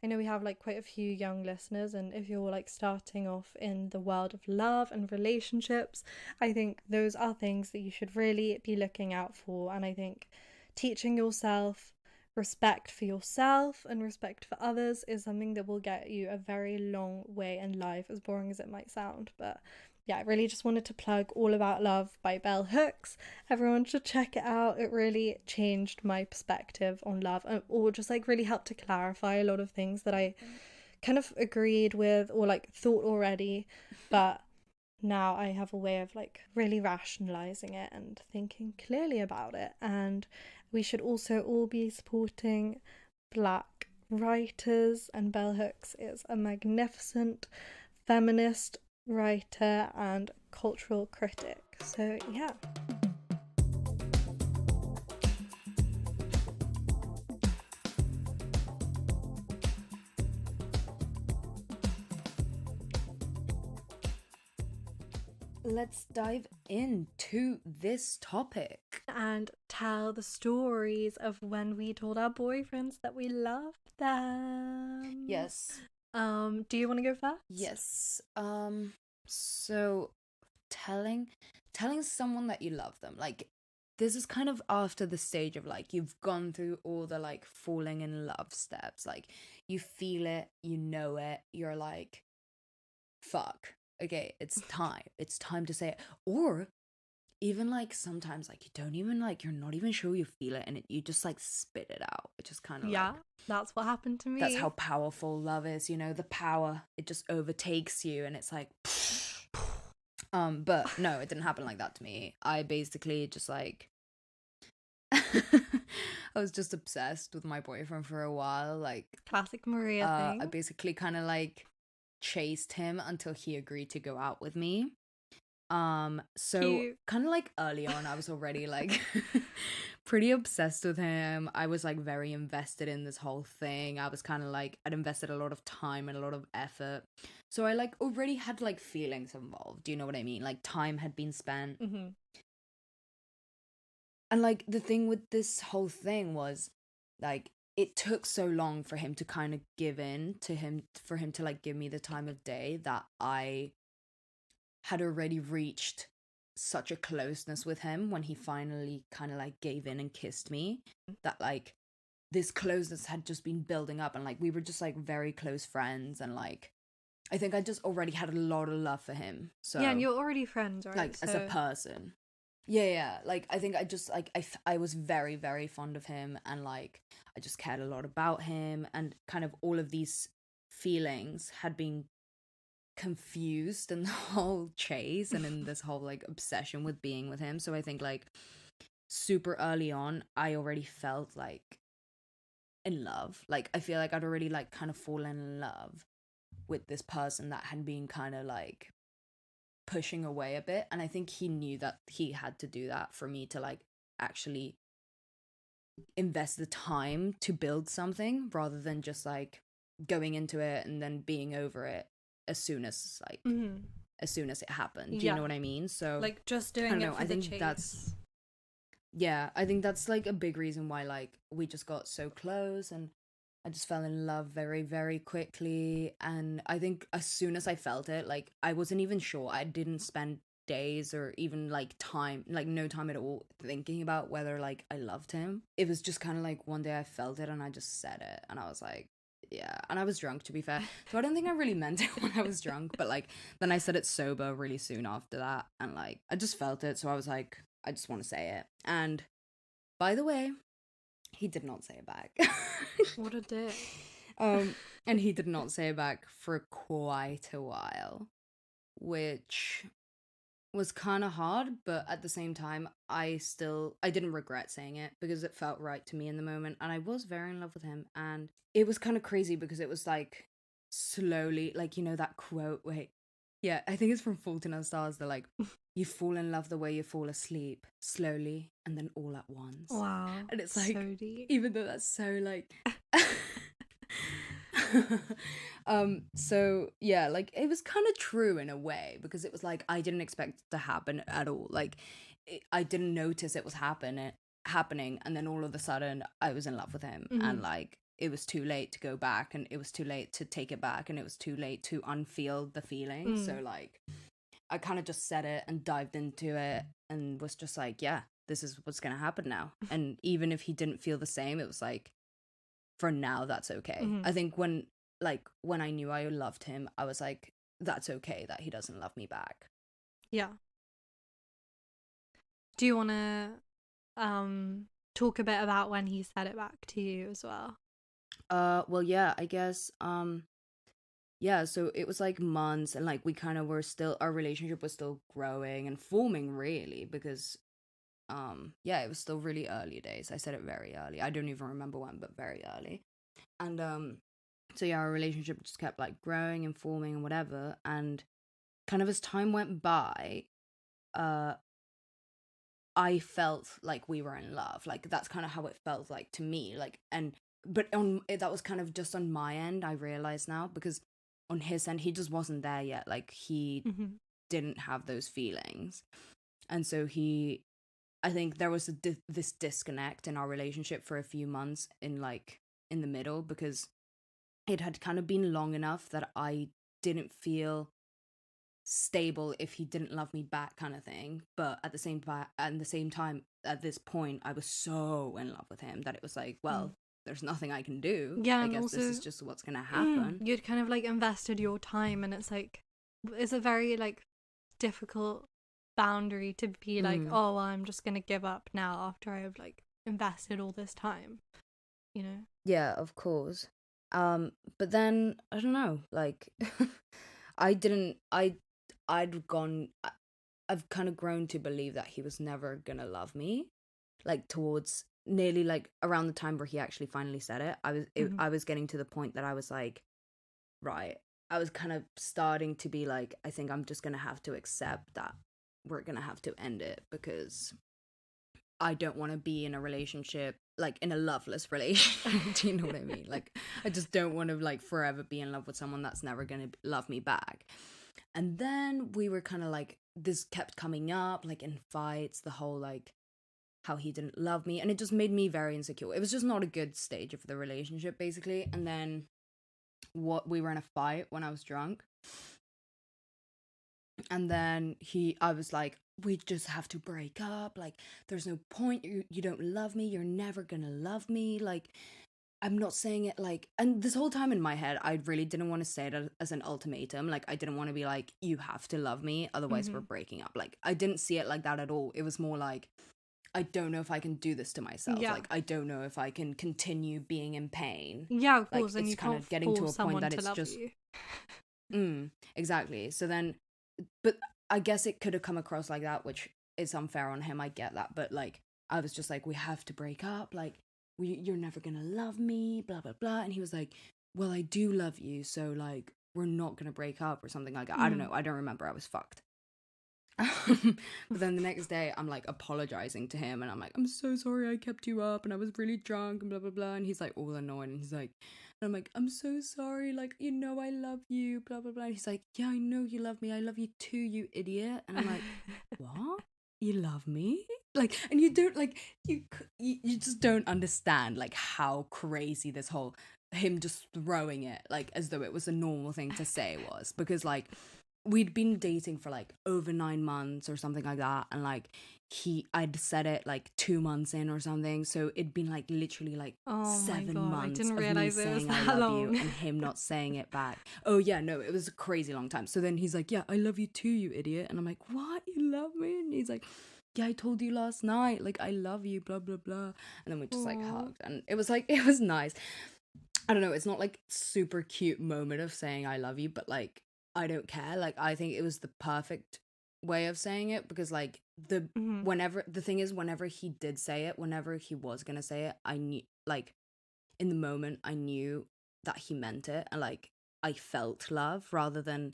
I know we have like quite a few young listeners, and if you're like starting off in the world of love and relationships, I think those are things that you should really be looking out for. And I think teaching yourself respect for yourself and respect for others is something that will get you a very long way in life, as boring as it might sound. But yeah, I really just wanted to plug All About Love by Bell Hooks. Everyone should check it out. It really changed my perspective on love, or just like really helped to clarify a lot of things that I kind of agreed with or like thought already. But now I have a way of like really rationalizing it and thinking clearly about it. And we should also all be supporting Black writers, and Bell Hooks is a magnificent feminist writer and cultural critic. So, yeah. Let's dive into this topic. And tell the stories of when we told our boyfriends that we loved them. Yes. Do you want to go first? Yes. So telling someone that you love them, like, this is kind of after the stage of like you've gone through all the like falling in love steps. Like, you feel it, you know it, you're like, fuck, okay, it's time to say it. Or even like sometimes like you don't even like, you're not even sure you feel it, and you just like spit it out. It just kind of like, Yeah, that's what happened to that's me. how powerful love is, you know, the power, it just overtakes you, and it's like but no, it didn't happen like that to me. I basically just like I was just obsessed with my boyfriend for a while. Like, Classic Maria I thing. basically kind of like chased him until he agreed to go out with me. So Cute. kind of like early on, I was already like pretty obsessed with him. I was like very invested in this whole thing. I was kind of like, I'd invested a lot of time and a lot of effort. So I like already had like feelings involved. Do you know what I mean? Like, time had been spent. Mm-hmm. And like the thing with this whole thing was like, it took so long for him to kind of give in to him, for him to like give me the time of day, that I had already reached such a closeness with him when he finally kind of like gave in and kissed me, that like this closeness had just been building up, and like we were just like very close friends, and like I think I just already had a lot of love for him. Yeah, and So you're already friends, right? like as a So person, yeah, like I think I just like I was very very fond of him, and like I just cared a lot about him, and kind of all of these feelings had been confused in the whole chase and in this whole like obsession with being with him. So I think like super early on, I already felt like in love. Like, I feel like I'd already like kind of fallen in love with this person that had been kind of like pushing away a bit. And I think he knew that he had to do that for me to like actually invest the time to build something, rather than just like going into it and then being over it as soon as like mm-hmm. as soon as it happened. Do you Yeah, know what I mean? So like just I doing don't it know. for I the think that's, chase. yeah, I think that's like a big reason why like we just got so close, and I just fell in love very, very quickly. And I think as soon as I felt it, like I wasn't even sure. I didn't spend days or even like time, like no time at all thinking about whether like I loved him. It was just kind of like one day I felt it and I just said it, and I was like, yeah. And I was drunk, to be fair, so I don't think I really meant it when I was drunk, but like then I said it sober really soon after that, and like I just felt it, so I was like, I just want to say it. And by the way, he did not say it back. What a dick. And he did not say it back for quite a while, which was kind of hard, but at the same time, I didn't regret saying it because it felt right to me in the moment, and I was very in love with him, and it was kind of crazy because it was like slowly, like, you know, that quote, wait, yeah, I think it's from Fault in Our Stars, they're like, you fall in love the way you fall asleep, slowly, and then all at once. Wow. And it's like, so deep. even though that's so like so yeah, like it was kind of true in a way, because it was like I didn't expect it to happen at all. Like I didn't notice it was happening, and then all of a sudden I was in love with him, and like it was too late to go back, and it was too late to take it back, and it was too late to unfeel the feeling. So like I kind of just said it and dived into it and was just like, yeah, this is what's gonna happen now. And even if he didn't feel the same, it was like, for now, that's okay. I think when I knew I loved him, I was like, that's okay that he doesn't love me back. Yeah. Do you want to talk a bit about when he said it back to you as well? Well, yeah, I guess yeah, so it was like months, and like we kind of were still, our relationship was still growing and forming, really, because yeah, it was still really early days. I said it very early. I don't even remember when, but very early. And so yeah, our relationship just kept like growing and forming and whatever, and kind of as time went by, I felt like we were in love. Like that's kind of how it felt like to me. Like, and but that was kind of just on my end, I realize now, because on his end he just wasn't there yet. Like he didn't have those feelings, and so I think there was this disconnect in our relationship for a few months in the middle, because it had kind of been long enough that I didn't feel stable if he didn't love me back, kind of thing. But at the same time, at this point, I was so in love with him that it was like, well, there's nothing I can do. Yeah, I and guess also, this is just what's gonna happen. You'd kind of like invested your time, and it's like, it's a very like difficult boundary to be like, oh, well, I'm just gonna give up now after I've like invested all this time, you know? Yeah, of course. But then I don't know, like I didn't I'd gone I've kind of grown to believe that he was never gonna love me, like towards nearly like around the time where he actually finally said it. I was getting to the point that I was like, right, I was kind of starting to be like, I think I'm just gonna have to accept that we're gonna have to end it, because I don't want to be in a relationship, like in a loveless relationship. Do you know what I mean? Like, I just don't want to like forever be in love with someone that's never going to love me back. And then we were kind of like, this kept coming up, like in fights, the whole like how he didn't love me. And it just made me very insecure. It was just not a good stage of the relationship, basically. And then we were in a fight when I was drunk. And then I was like, we just have to break up. Like, there's no point. You don't love me. You're never gonna love me. Like, I'm not saying it like, and this whole time in my head, I really didn't want to say it as an ultimatum. Like, I didn't want to be like, you have to love me, otherwise we're breaking up. Like, I didn't see it like that at all. It was more like, I don't know if I can do this to myself. Yeah. Like, I don't know if I can continue being in pain. Yeah, of course, like, and it's you kind can't of getting to a force point someone that to it's love just you. exactly. So then, but I guess it could have come across like that, which is unfair on him. I get that, but like, I was just like, we have to break up. Like, you're never gonna love me, blah blah blah. And he was like, well, I do love you, so like, we're not gonna break up or something like that. I don't know. I don't remember. I was fucked. But then the next day, I'm like apologizing to him, and I'm like, I'm so sorry I kept you up, and I was really drunk, and blah blah blah. And he's like all annoyed, and he's like, and I'm like, I'm so sorry, like, you know, I love you, blah blah blah. And he's like, yeah, I know you love me, I love you too, you idiot. And I'm like, what? You love me? Like, and you don't like you just don't understand like how crazy this whole him just throwing it like as though it was a normal thing to say was, because like we'd been dating for like over 9 months or something like that, and like I'd said it like 2 months in or something, so it'd been like literally like Oh my seven God, I months didn't of me realize it was saying I that love you long. and him not saying it back. Oh yeah, no, it was a crazy long time. So then he's like, yeah, I love you too, you idiot. And I'm like, what, you love me? And he's like, yeah, I told you last night, like, I love you, blah blah blah. And then we just like Aw. hugged, and it was like, it was nice. I don't know, it's not like super cute moment of saying I love you, but like, I don't care. Like, I think it was the perfect way of saying it, because like Mhm. whenever the thing is, whenever he did say it, whenever he was gonna say it, I knew, like, in the moment I knew that he meant it, and like I felt love rather than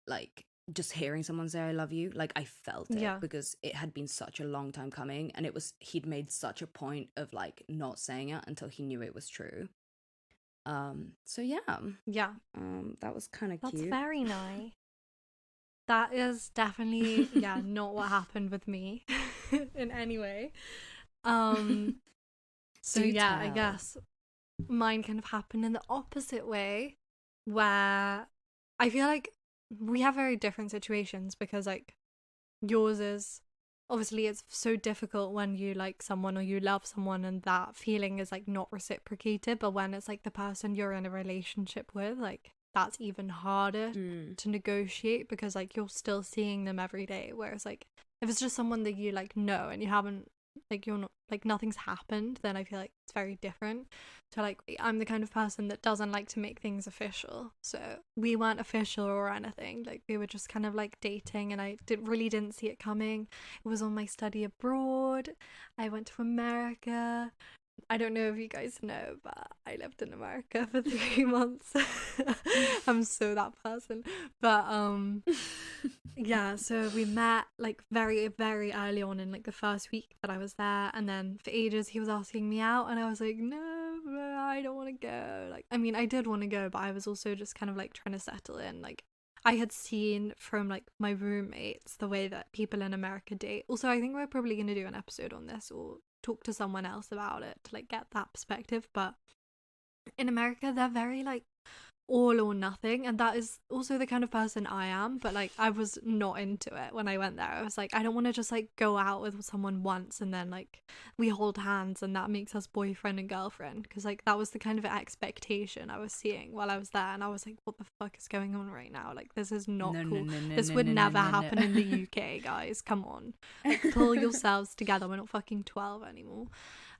like just hearing someone say I love you. Like, I felt it Yeah. because it had been such a long time coming, and he'd made such a point of like not saying it until he knew it was true. So yeah, Yeah. that was kind of That's cute. very nice. That is definitely, yeah, not what happened with me in any way. Um, so Do yeah, I tell. guess mine kind of happened in the opposite way, where I feel like we have very different situations, because like yours is obviously, it's so difficult when you like someone or you love someone and that feeling is like not reciprocated, but when it's like the person you're in a relationship with, like that's even harder Mm. to negotiate, because like you're still seeing them every day, whereas like if it's just someone that you like know and you haven't, like you're not, like nothing's happened, then I feel like it's very different. So like I'm the kind of person that doesn't like to make things official, so we weren't official or anything, like we were just kind of like dating, and I really didn't see it coming. It was on my study abroad. I went to America. I don't know if you guys know, but I lived in America for 3 months. I'm so that person. But yeah, so we met like very, very early on in like the first week that I was there, and then for ages he was asking me out, and I was like, no, I don't want to go. Like, I mean, I did want to go, but I was also just kind of like trying to settle in. Like, I had seen from like my roommates the way that people in America date. Also, I think we're probably going to do an episode on this or talk to someone else about it to like get that perspective. But in America, they're very like all or nothing, and that is also the kind of person I am, but like I was not into it when I went there. I was like, I don't want to just like go out with someone once and then like we hold hands and that makes us boyfriend and girlfriend, because like that was the kind of expectation I was seeing while I was there, and I was like, what the fuck is going on right now? Like, this is not No, no, cool. no, no, This no, would no, no, never no, happen in the no. UK, guys, come on, like pull yourselves together, we're not fucking 12 anymore.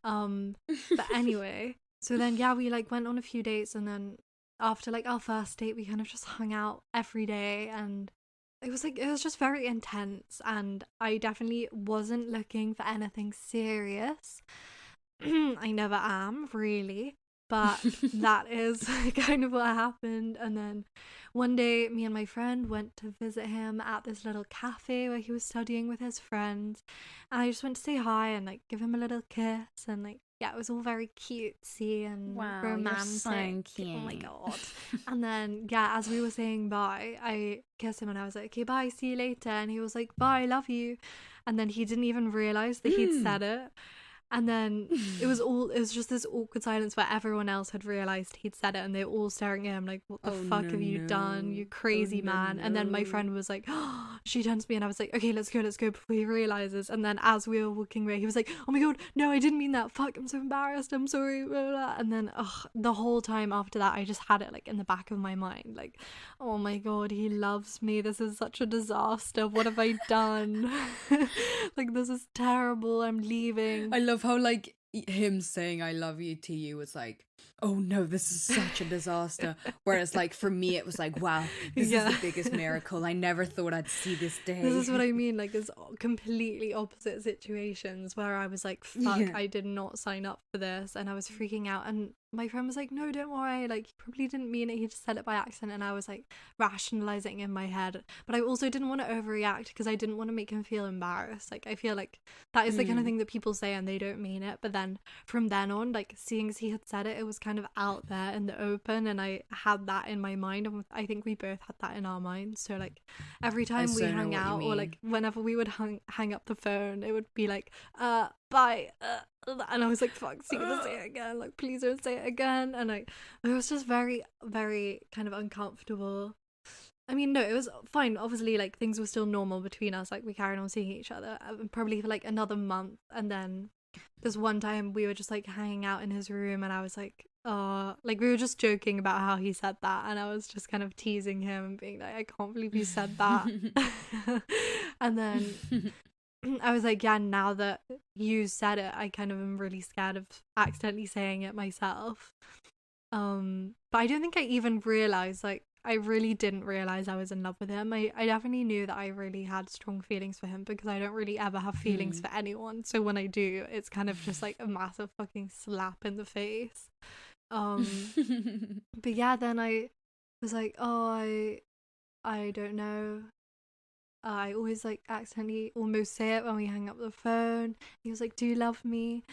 But anyway, so then yeah, we like went on a few dates, and then after like our first date we kind of just hung out every day, and it was just very intense, and I definitely wasn't looking for anything serious. I never am, really, but that is kind of what happened. And then one day me and my friend went to visit him at this little cafe where he was studying with his friends, and I just went to say hi and like give him a little kiss, and like yeah, it was all very cutesy and Wow, you're romantic. so Oh my cute. god. And then yeah, as we were saying bye, I kissed him and I was like, okay, bye, see you later. And he was like, bye, love you. And then he didn't even realize that he'd said it. And then it was just this awkward silence where everyone else had realized he'd said it, and they were all staring at him like, what the Oh fuck no, have you done, no. you Oh crazy no, man? And then my no. friend was like, oh, she turns to me and I was like, okay, let's go before he realizes. And then as we were walking away, he was like, oh my god, no, I didn't mean that, fuck, I'm so embarrassed, I'm sorry, blah, blah, blah. And then the whole time after that I just had it like in the back of my mind, like, oh my god, he loves me, this is such a disaster, what have I done? Like, this is terrible, I'm leaving. I love how like him saying I love you to you was like, oh no, this is such a disaster. Whereas like for me it was like, wow, this is the Yeah. biggest miracle. I never thought I'd see this This day. is what I mean. Like, it's completely opposite situations where I was like, fuck, Yeah. I did not sign up for this. And I was freaking out. And my friend was like, no, don't worry. Like, he probably didn't mean it. He just said it by accident. And I was like rationalizing in my head. But I also didn't want to overreact because I didn't want to make him feel embarrassed. Like, I feel like that is the kind of thing that people say and they don't mean it. But then from then on, like, seeing as he had said it, it was kind of out there in the open. And I had that in my mind. And I think we both had that in our minds. So, like, every I time we so know hung what you out or like mean. whenever we would hang up the phone, it would be like bye, and I was like, fuck, so you're gonna say it again, like please don't say it again. And like it was just very, very kind of uncomfortable. I mean, no, it was fine. Obviously, like, things were still normal between us. Like, we carried on seeing each other probably for like another month. And then this one time we were just like hanging out in his room, and I was like, oh, like, we were just joking about how he said that. And I was just kind of teasing him and being like, I can't believe you said that. And then I was like, yeah, now that you said it, I kind of am really scared of accidentally saying it myself. But I don't think I even realized, like, I really didn't realize I was in love with him. I definitely knew that I really had strong feelings for him because I don't really ever have feelings for anyone. So when I do, it's kind of just like a massive fucking slap in the face. But yeah, then I was like, oh, I don't know. I always like accidentally almost say it when we hang up the phone. He was like, do you love me?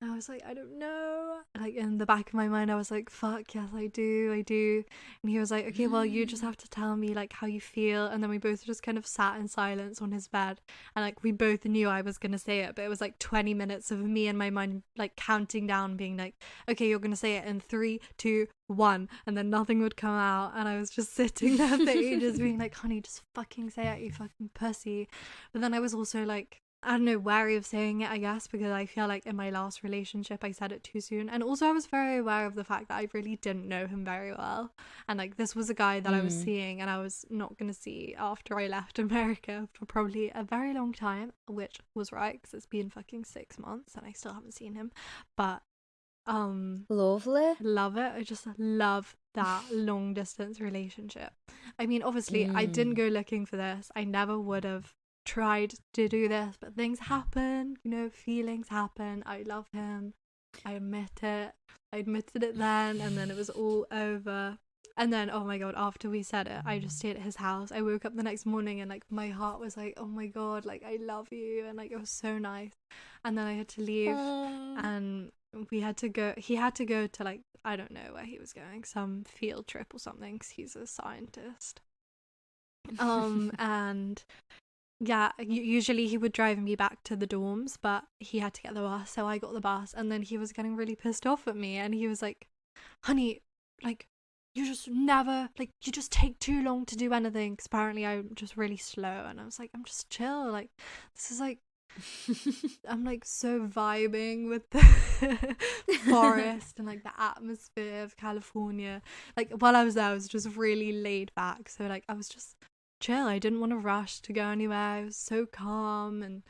And I was like, I don't know. Like, in the back of my mind, I was like, fuck, yes, I do, I do. And he was like, okay, well, you just have to tell me, like, how you feel. And then we both just kind of sat in silence on his bed. And, like, we both knew I was going to say it, but it was like 20 minutes of me in my mind, like, counting down, being like, okay, you're going to say it in 3, 2, 1. And then nothing would come out. And I was just sitting there for ages, being like, honey, just fucking say it, you fucking pussy. But then I was also like, I don't know, wary of saying it, I guess, because I feel like in my last relationship I said it too soon. And also I was very aware of the fact that I really didn't know him very well. And like, this was a guy that I was seeing and I was not going to see after I left America for probably a very long time, which was right because it's been fucking 6 months and I still haven't seen him. But Lovely. love it. I just love that long distance relationship. I mean, obviously I didn't go looking for this. I never would have tried to do this, but things happen, you know, feelings happen. I love him. I admit it. I admitted it then, and then it was all over. And then, oh my god, after we said it, I just stayed at his house. I woke up the next morning and like my heart was like, oh my god, like I love you, and like it was so nice. And then I had to leave, and we had to go. He had to go to, like, I don't know where he was going, some field trip or something, 'cause he's a scientist. And yeah, usually he would drive me back to the dorms, but he had to get the bus, so I got the bus. And then he was getting really pissed off at me, and he was like, honey, like, you just never, like, you just take too long to do anything, because apparently I'm just really slow. And I was like, I'm just chill, like, this is like, I'm like so vibing with the forest and like the atmosphere of California. Like, while I was there, I was just really laid back, so like I was just chill. I didn't want to rush to go anywhere. I was so calm and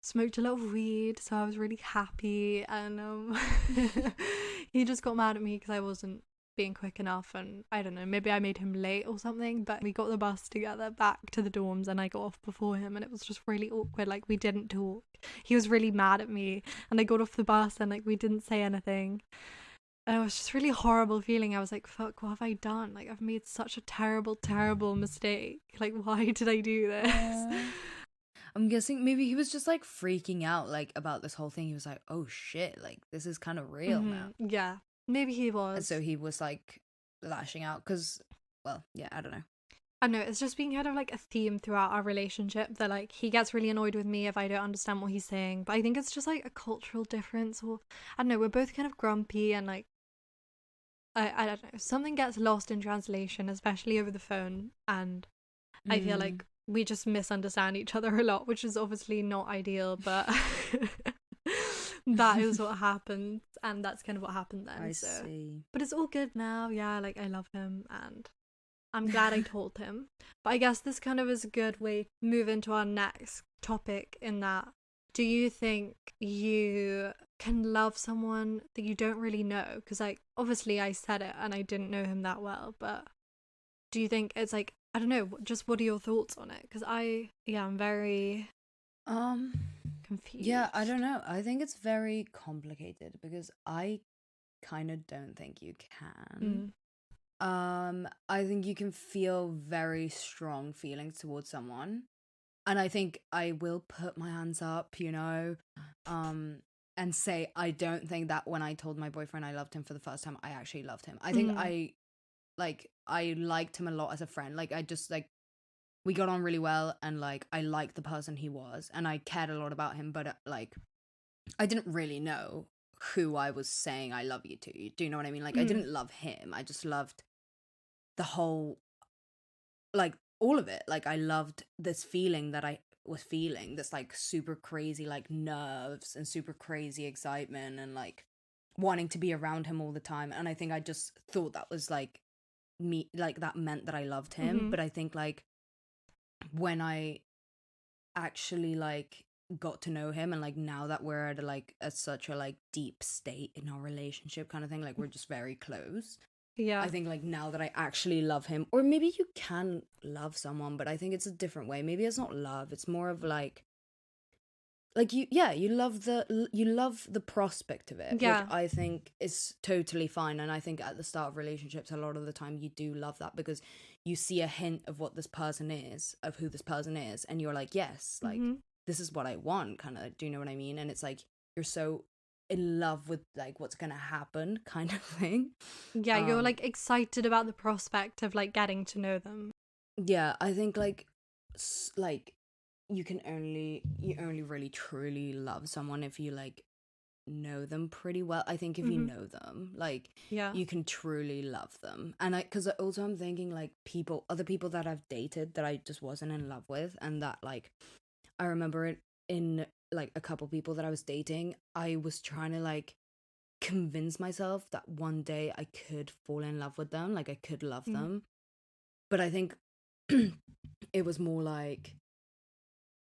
smoked a lot of weed, so I was really happy. And he just got mad at me because I wasn't being quick enough, and I don't know, maybe I made him late or something. But we got the bus together back to the dorms, and I got off before him, and it was just really awkward. Like, we didn't talk. He was really mad at me, and I got off the bus, and like we didn't say anything. And it was just really horrible feeling. I was like, fuck, what have I done? Like, I've made such a terrible, terrible mistake. Like, why did I do this? I'm guessing maybe he was just like freaking out like about this whole thing. He was like, oh shit, like this is kind of real now. Yeah, maybe he was. And so he was like lashing out because, well, yeah, I don't know. I know, it's just been kind of like a theme throughout our relationship that like he gets really annoyed with me if I don't understand what he's saying. But I think it's just like a cultural difference, or I don't know, we're both kind of grumpy, and like I don't know, something gets lost in translation, especially over the phone, and I feel like we just misunderstand each other a lot, which is obviously not ideal, but that is what happened, and that's kind of what happened then. I see. But it's all good now. Yeah, like I love him, and I'm glad I told him. But I guess this kind of is a good way to move into our next topic, in that, do you think you can love someone that you don't really know? Because like, obviously I said it and I didn't know him that well, but do you think it's like, I don't know, just what are your thoughts on it? Because I'm very confused. Yeah, I don't know. I think it's very complicated because I kind of don't think you can. I think you can feel very strong feelings towards someone, and I think I will put my hands up, you know, and say I don't think that when I told my boyfriend I loved him for the first time, I actually loved him. I think I liked him a lot as a friend. Like, I just, like, we got on really well, and like I liked the person he was, and I cared a lot about him, but like I didn't really know who I was saying I love you to. Do you know what I mean? Like, I didn't love him. I just loved the whole like all of it. Like I loved this feeling that I was feeling, this like super crazy like nerves and super crazy excitement and like wanting to be around him all the time. And I think I just thought that was like me, like that meant that I loved him. Mhm. But I think like when I actually like got to know him, and like now that we're at such a like deep state in our relationship kind of thing, like we're just very close. Yeah. I think like now that I actually love him, or maybe you can love someone, but I think it's a different way. Maybe it's not love, it's more of like you love the prospect of it, which Yeah. I think is totally fine. And I think at the start of relationships a lot of the time you do love that, because you see a hint of what this person is, of who this person is, and you're like, yes, like Mhm. this is what I want, kind of, do you know what I mean? And it's like you're so in love with like what's gonna happen kind of thing. Yeah, you're um like excited about the prospect of like getting to know them. yeah, I think like like you only really truly love someone if you like know them pretty well. I think if you Mhm. know them, like Yeah. you can truly love them. And I, because also I'm thinking like other people that I've dated that I just wasn't in love with, and that like I remember it in like a couple people that I was dating, I was trying to like convince myself that one day I could fall in love with them, like I could love Mm. them. But I think it was more like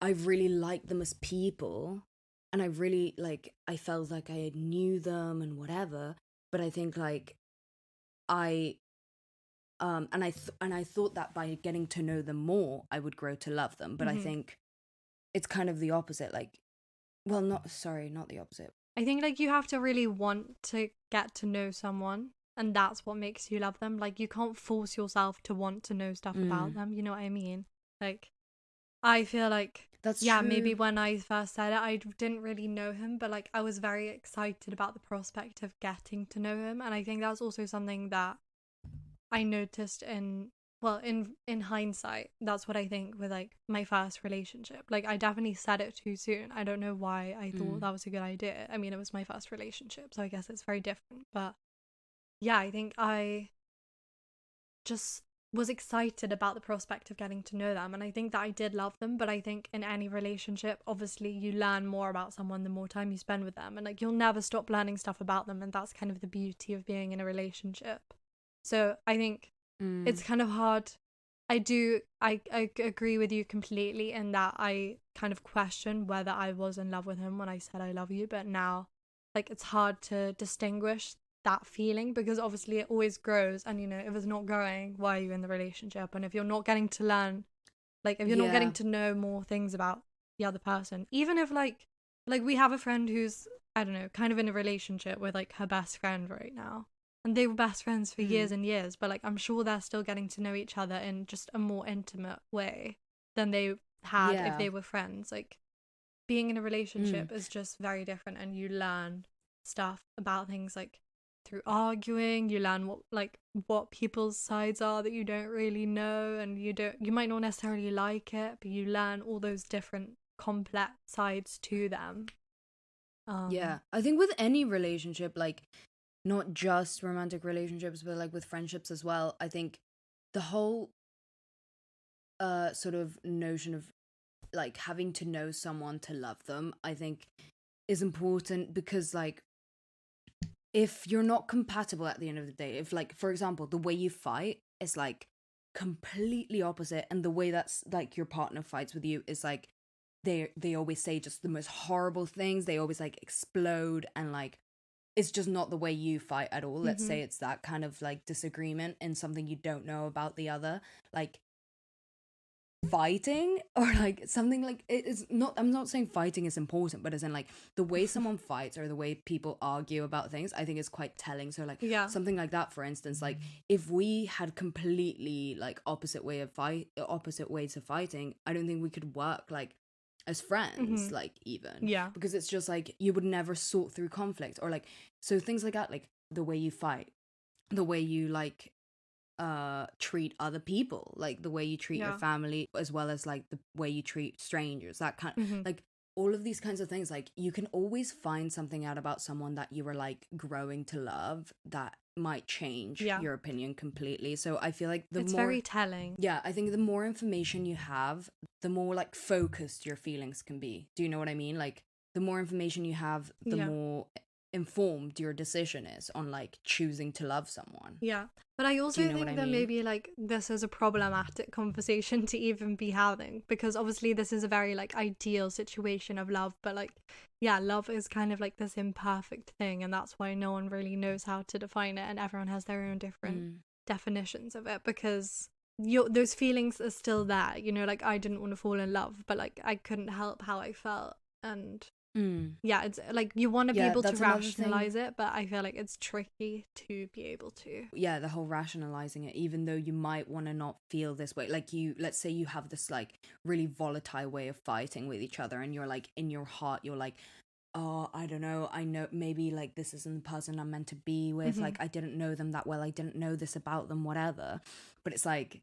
I really liked them as people, and I really like I felt like I knew them and whatever. But I think like I and I thought that by getting to know them more I would grow to love them. But I Mhm. think it's kind of the opposite. Like, well, not the opposite. I think like you have to really want to get to know someone, and that's what makes you love them. Like you can't force yourself to want to know stuff about them, you know what I mean? Like I feel like, That's yeah, maybe true. when I first said it, I didn't really know him, but like I was very excited about the prospect of getting to know him. And I think that's also something that I noticed in, well, in hindsight, that's what I think with like my first relationship. Like I definitely said it too soon. I don't know why I thought Mm. that was a good idea. I mean, it was my first relationship, so I guess it's very different. But yeah, I think I just was excited about the prospect of getting to know them, and I think that I did love them. But I think in any relationship, obviously you learn more about someone the more time you spend with them, and like you'll never stop learning stuff about them, and that's kind of the beauty of being in a relationship. So I think Mm. it's kind of hard. I agree with you completely in that I kind of questioned whether I was in love with him when I said I love you, but now like it's hard to distinguish that feeling, because obviously it always grows, and you know, if it's not growing, why are you in the relationship? And if you're not getting to learn, like if you're not getting Yeah. to know more things about the other person, even if like we have a friend who's, I don't know, kind of in a relationship with like her best friend right now, and they were best friends for years Mm. and years, but like I'm sure they're still getting to know each other in just a more intimate way than they had if Yeah. they were friends. Like being in a Mm. relationship is just very different, and you learn stuff about things like through arguing. You learn what people's sides are that you don't really know, and you might not necessarily like it, but you learn all those different complex sides to them. Yeah, um I think with any relationship, like not just romantic relationships, but like with friendships as well, I think the whole sort of notion of like having to know someone to love them, I think is important, because like if you're not compatible at the end of the day, if like for example the way you fight is like completely opposite, and the way that's like your partner fights with you is like they always say just the most horrible things, they always like explode, and like it's just not the way you fight at all. Let's mhm. say it's that kind of like disagreement in something you don't know about the other, like fighting or like something, like it is not, I'm not saying fighting is important, but as in like the way someone fights or the way people argue about things, I think is quite telling. So like Yeah. something like that, for instance, like if we had completely like opposite ways of fighting, I don't think we could work like as friends, Mhm. like even, Yeah. because it's just like you would never sort through conflict, or like so things like that, like the way you fight, the way you like treat other people, like the way you treat your Yeah. family, as well as like the way you treat strangers, that kind, Mhm. like all of these kinds of things, like you can always find something out about someone that you were like growing to love that might change your opinion completely. So I feel like it's very telling. Yeah, I think the more information you have, the more like focused your feelings can be. Do you know what I mean? Like the more information you have, the more informed your decision is on like choosing to love someone. Yeah. But I also think that maybe like this is a problematic conversation to even be having, because obviously this is a very like ideal situation of love, but like yeah, love is kind of like this imperfect thing, and that's why no one really knows how to define it, and everyone has their own different definitions of it, because those feelings are still there, you know, like I didn't want to fall in love, but like I couldn't help how I felt, and yeah, it's like you want to be able to rationalize it, but I feel like it's tricky to be able to. Yeah, the whole rationalizing it, even though you might want to not feel this way. Like let's say you have this like really volatile way of fighting with each other, and you're like in your heart, you're like, oh, I don't know, I know maybe like this isn't the person I'm meant to be with. Like I didn't know them that well. I didn't know this about them, whatever. But it's like,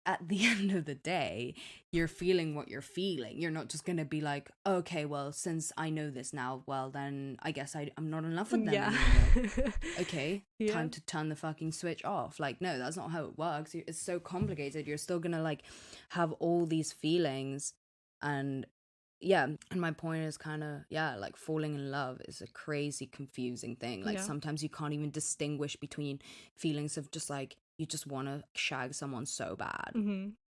at the end of the day, you're feeling what you're feeling. You're not just gonna be like, okay, well, since I know this now, well, then I guess I'm not in love with them anymore. Okay, time to turn the fucking switch off. Like, no, that's not how it works. It's so complicated. You're still gonna like have all these feelings, and yeah, and my point is kind of, yeah, like falling in love is a crazy confusing thing. Like sometimes you can't even distinguish between feelings of just like you just want to shag someone so bad,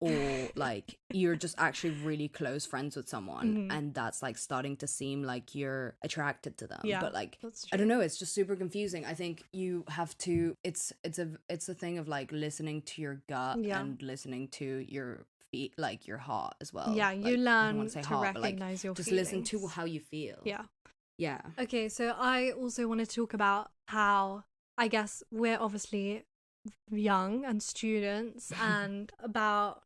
or like you're just actually really close friends with someone, and that's like starting to seem like you're attracted to them. But like I don't know, it's just super confusing. I think you have to, it's a thing of like listening to your gut and listening to your like your heart as well. Yeah, you like, learn to heart, recognize your just feelings. listen to how you feel. Yeah. Okay, so I also want to talk about how, I guess we're obviously young and students, and about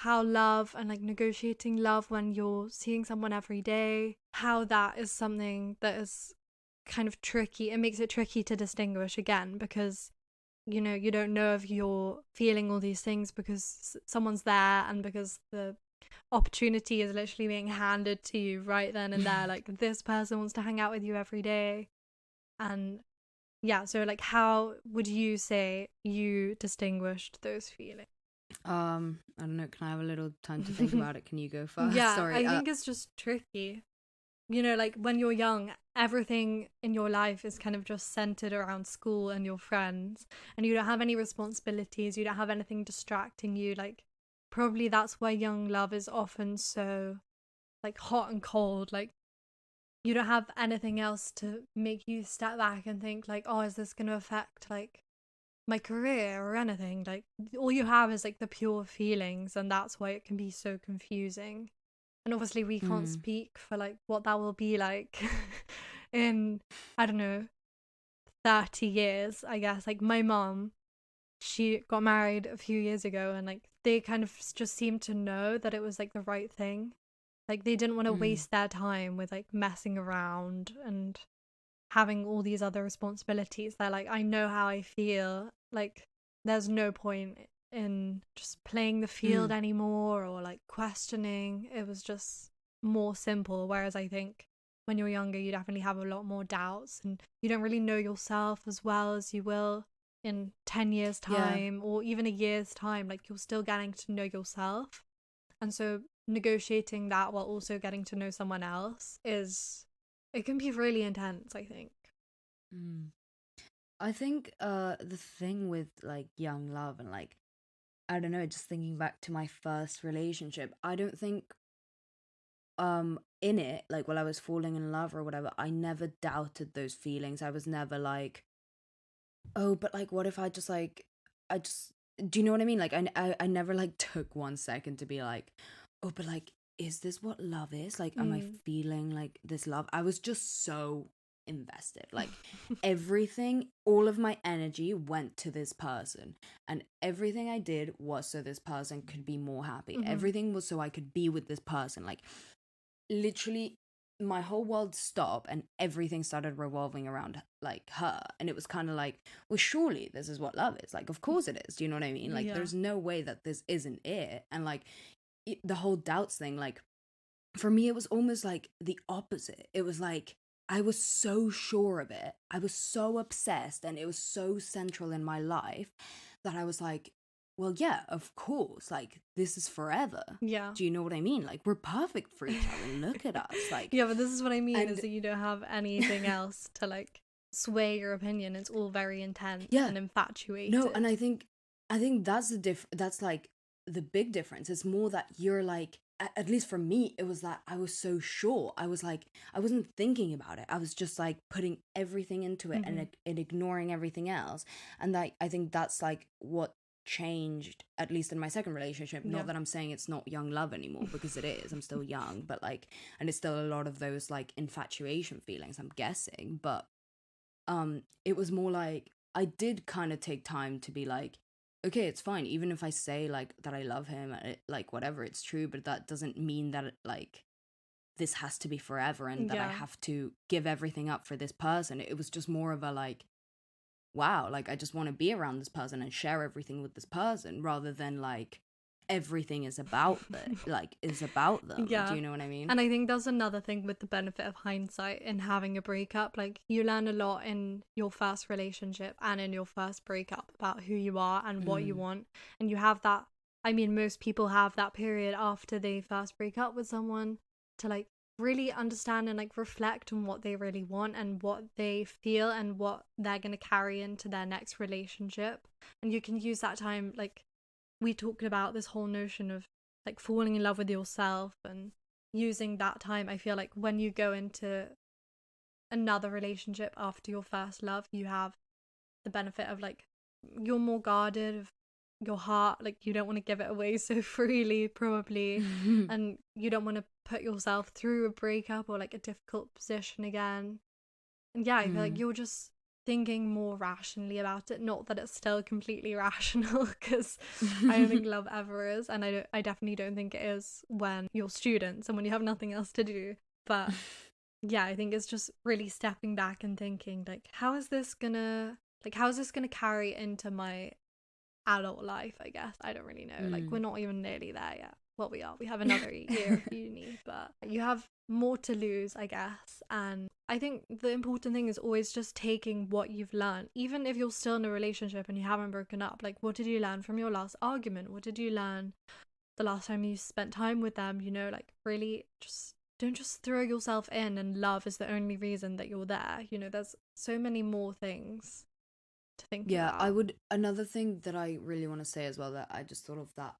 how love and like negotiating love when you're seeing someone every day, how that is something that is kind of tricky. It makes it tricky to distinguish again, because you know, you don't know if you're feeling all these things because someone's there, and because the opportunity is literally being handed to you right then and there. Like, this person wants to hang out with you every day. And yeah, so like, how would you say you distinguished those feelings? I don't know, can I have a little time to think about it? Can you go first? Yeah, sorry, I think it's just tricky. You know, like when you're young, everything in your life is kind of just centered around school and your friends, and you don't have any responsibilities, you don't have anything distracting you. Like, probably that's why young love is often so like hot and cold. Like, you don't have anything else to make you step back and think like, oh, is this going to affect like my career or anything? Like, all you have is like the pure feelings, and that's why it can be so confusing. And obviously we can't speak for like what that will be like in, I don't know, 30 years, I guess. Like my mom, she got married a few years ago, and like they kind of just seemed to know that it was like the right thing. Like they didn't want to waste their time with like messing around and having all these other responsibilities. They're like, I know how I feel. Like there's no point in just playing the field anymore, or like questioning. It was just more simple. Whereas I think when you're younger, you definitely have a lot more doubts, and you don't really know yourself as well as you will in 10 years time, or even a year's time. Like, you're still getting to know yourself, and so negotiating that while also getting to know someone else it can be really intense, I think. I think the thing with like young love and like, I don't know, just thinking back to my first relationship, I don't think in it, like while I was falling in love or whatever, I never doubted those feelings. I was never like, oh, but like what if I just like, I just, do you know what I mean? Like I never like took 1 second to be like, oh, but like, is this what love is? Like, am I feeling like this love? I was just so invested. Like everything, all of my energy went to this person, and everything I did was so this person could be more happy. Everything was so I could be with this person. Like literally my whole world stopped, and everything started revolving around like her. And it was kind of like, well, surely this is what love is. Like, of course it is. Do you know what I mean? Like there's no way that this isn't it. And like the whole doubts thing, like for me, it was almost like the opposite. It was like I was so sure of it. I was so obsessed, and it was so central in my life that I was like, well, yeah, of course. Like, this is forever. Yeah. Do you know what I mean? Like, we're perfect for each other. Look at us. Like, Yeah, but this is what I mean, is and that you don't have anything else to like sway your opinion. It's all very intense yeah, and infatuated. no, and I think that's that's like the big difference. It's more that you're like, at least for me, it was that I was so sure. I was like, I wasn't thinking about it. I was just like putting everything into it, and ignoring everything else. And that, I think that's like what changed, at least in my second relationship. Yeah. Not that I'm saying it's not young love anymore, because it is. I'm still young, but like, and it's still a lot of those like infatuation feelings, I'm guessing. But it was more like I did kind of take time to be like, okay, it's fine, even if I say like that I love him, like whatever, it's true, but that doesn't mean that like this has to be forever, and that I Yeah. have to give everything up for this person. It was just more of a like, wow, like I just want to be around this person and share everything with this person, rather than like everything is about is about them. Yeah. Do you know what I mean? And I think that's another thing with the benefit of hindsight in having a breakup. Like, you learn a lot in your first relationship and in your first breakup about who you are and what you want. And you have that, I mean, most people have that period after they first break up with someone to like really understand and like reflect on what they really want and what they feel and what they're going to carry into their next relationship. And you can use that time, like we talked about this whole notion of like falling in love with yourself, and using that time. I feel like when you go into another relationship after your first love, you have the benefit of like, you're more guarded of your heart. Like, you don't want to give it away so freely, probably. And you don't want to put yourself through a breakup or like a difficult position again. And yeah, I feel like you're just thinking more rationally about it. Not that it's still completely rational, because I don't think love ever is, and I definitely don't think it is when you're students and when you have nothing else to do. But yeah, I think it's just really stepping back and thinking like, how is this gonna carry into my adult life? I guess I don't really know. Like, we're not even nearly there yet. Well, we have another year of uni, but you have more to lose, I guess. And I think the important thing is always just taking what you've learned, even if you're still in a relationship and you haven't broken up. Like, what did you learn from your last argument? What did you learn the last time you spent time with them? You know, like, really just don't just throw yourself in and love is the only reason that you're there. You know, there's so many more things to think about. I would, another thing that I really want to say as well, that I just thought of, that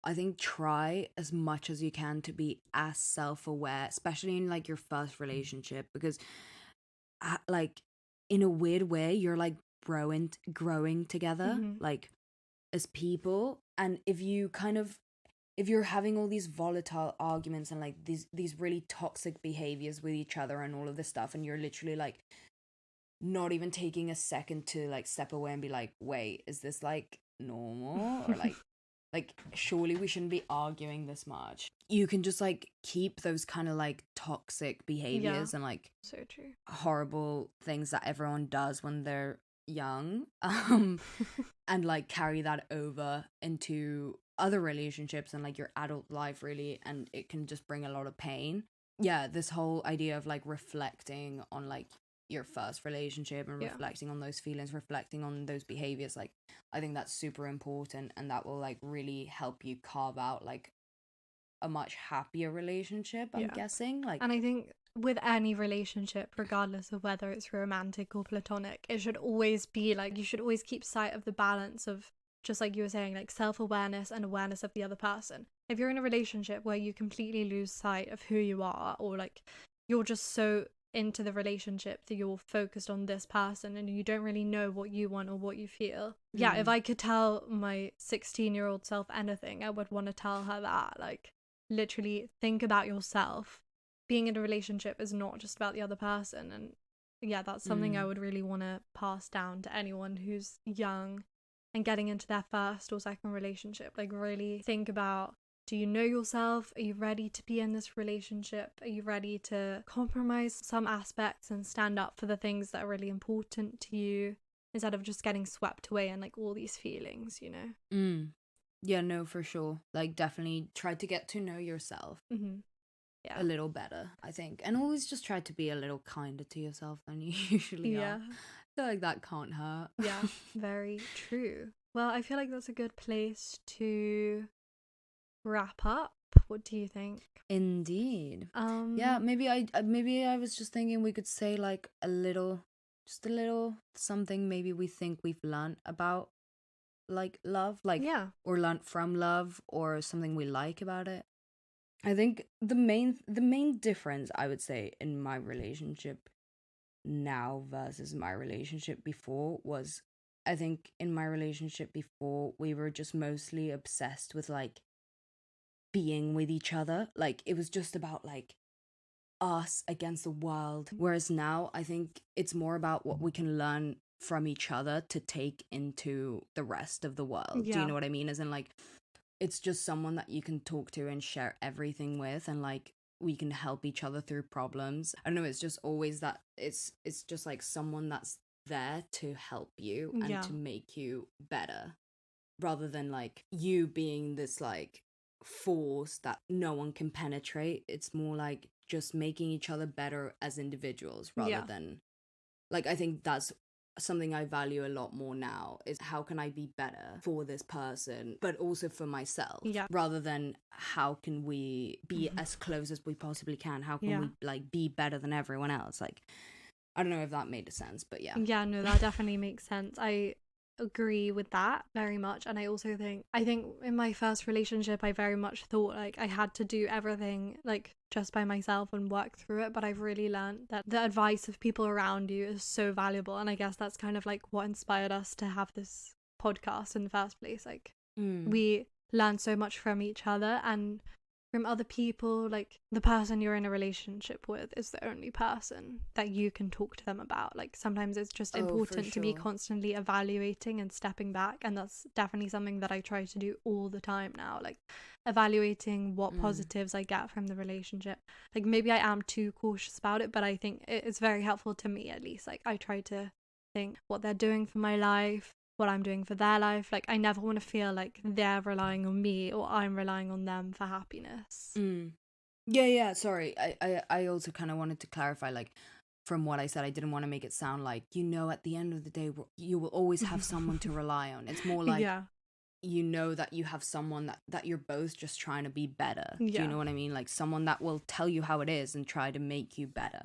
I think try as much as you can to be as self-aware, especially in like your first relationship, because like in a weird way you're like growing together, like as people. And if you're having all these volatile arguments and like these really toxic behaviors with each other and all of this stuff, and you're literally like not even taking a second to like step away and be like, wait, is this like normal? Or like surely we shouldn't be arguing this much. You can just like keep those kind of like toxic behaviors and like so true horrible things that everyone does when they're young, and like carry that over into other relationships and like your adult life, really, and it can just bring a lot of pain. Yeah, this whole idea of like reflecting on like your first relationship and reflecting on those feelings, reflecting on those behaviors, like I think that's super important, and that will like really help you carve out like a much happier relationship, I'm guessing. Like, and I think with any relationship, regardless of whether it's romantic or platonic, it should always be like, you should always keep sight of the balance of, just like you were saying, like self-awareness and awareness of the other person. If you're in a relationship where you completely lose sight of who you are, or like you're just so into the relationship that you're focused on this person and you don't really know what you want or what you feel. Yeah, if I could tell my 16-year-old self anything, I would want to tell her that, like, literally think about yourself. Being in a relationship is not just about the other person. And yeah, that's something I would really want to pass down to anyone who's young and getting into their first or second relationship. Like, really think about, do you know yourself? Are you ready to be in this relationship? Are you ready to compromise some aspects and stand up for the things that are really important to you, instead of just getting swept away in like all these feelings, you know? Yeah, no, for sure. Like, definitely try to get to know yourself. Yeah, a little better, I think. And always just try to be a little kinder to yourself than you usually are. I feel like that can't hurt. Yeah, very true. Well, I feel like that's a good place to wrap up. What do you think? Indeed. Yeah, maybe I was just thinking we could say like just a little something maybe we think we've learned about like love, like or learned from love, or something we like about it. I think the main difference, I would say, in my relationship now versus my relationship before was, I think in my relationship before we were just mostly obsessed with like being with each other. Like it was just about like us against the world. Whereas now I think it's more about what we can learn from each other to take into the rest of the world. Do you know what I mean? As in like, it's just someone that you can talk to and share everything with, and like we can help each other through problems. I don't know, it's just always that it's just like someone that's there to help you and to make you better, rather than like you being this like force that no one can penetrate. It's more like just making each other better as individuals rather than like, I think that's something I value a lot more now, is how can I be better for this person but also for myself, rather than how can we be as close as we possibly can, how can we like be better than everyone else. Like, I don't know if that made sense, but yeah, no, that definitely makes sense. I agree with that very much. And I also think in my first relationship I very much thought like I had to do everything like just by myself and work through it, but I've really learned that the advice of people around you is so valuable. And I guess that's kind of like what inspired us to have this podcast in the first place. Like we learn so much from each other and from other people. Like the person you're in a relationship with is the only person that you can talk to them about. Like sometimes it's just important to be constantly evaluating and stepping back, and that's definitely something that I try to do all the time now, like evaluating what positives I get from the relationship. Like maybe I am too cautious about it, but I think it's very helpful to me, at least. Like I try to think what they're doing for my life, what I'm doing for their life. Like I never want to feel like they're relying on me or I'm relying on them for happiness. Sorry, I also kind of wanted to clarify, like from what I said, I didn't want to make it sound like, you know, at the end of the day you will always have someone to rely on. It's more like you know that you have someone that you're both just trying to be better. Do you know what I mean? Like someone that will tell you how it is and try to make you better.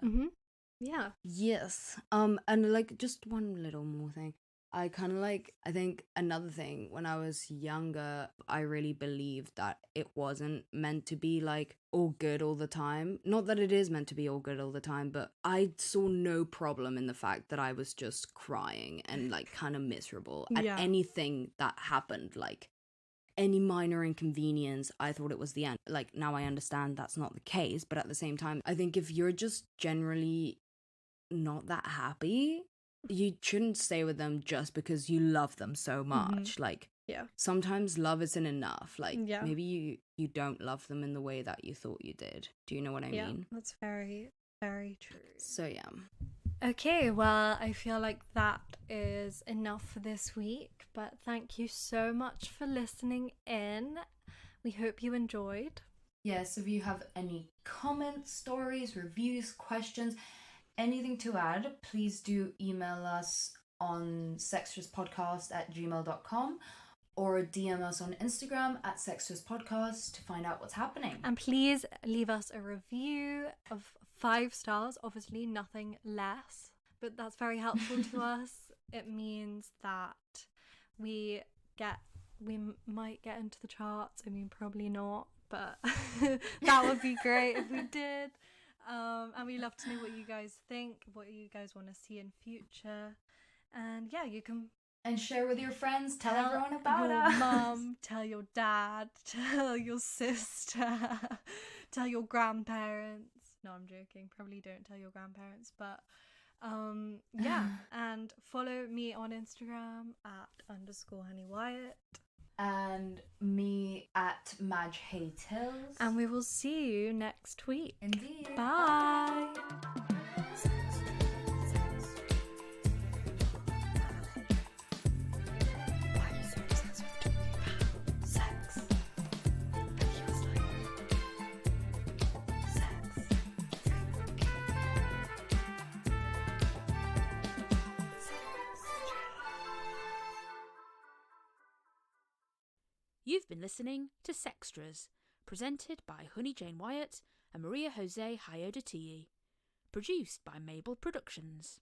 Yes. And like just one little more thing, I kind of like, I think another thing, when I was younger, I really believed that it wasn't meant to be like all good all the time. Not that it is meant to be all good all the time, but I saw no problem in the fact that I was just crying and like kind of miserable at anything that happened. Like any minor inconvenience, I thought it was the end. Like now I understand that's not the case, but at the same time, I think if you're just generally not that happy, you shouldn't stay with them just because you love them so much. Like sometimes love isn't enough. Like maybe you don't love them in the way that you thought you did. Do you know what I mean? That's very, very true. So yeah. Okay, well, I feel like that is enough for this week, but thank you so much for listening in. We hope you enjoyed. Yes, if you have any comments, stories, reviews, questions, anything to add, please do email us on sextruspodcast@gmail.com or DM us on Instagram @sextruspodcast to find out what's happening. And please leave us a review of 5 stars, obviously nothing less, but that's very helpful to us. It means that we might get into the charts. I mean, probably not, but that would be great if we did. And we love to know what you guys think, what you guys want to see in future. And yeah, you can... And share with your friends, tell everyone about your us. mum, tell your dad, tell your sister, tell your grandparents. No, I'm joking. Probably don't tell your grandparents, but yeah. And follow me on Instagram @_HoneyWyatt. And me @MadgeHateHills. And we will see you next week. Indeed. Bye. Sex. You've been listening to Sextras, presented by Honey Jane Wyatt and Maria Jose Hayodatiyi, produced by Mabel Productions.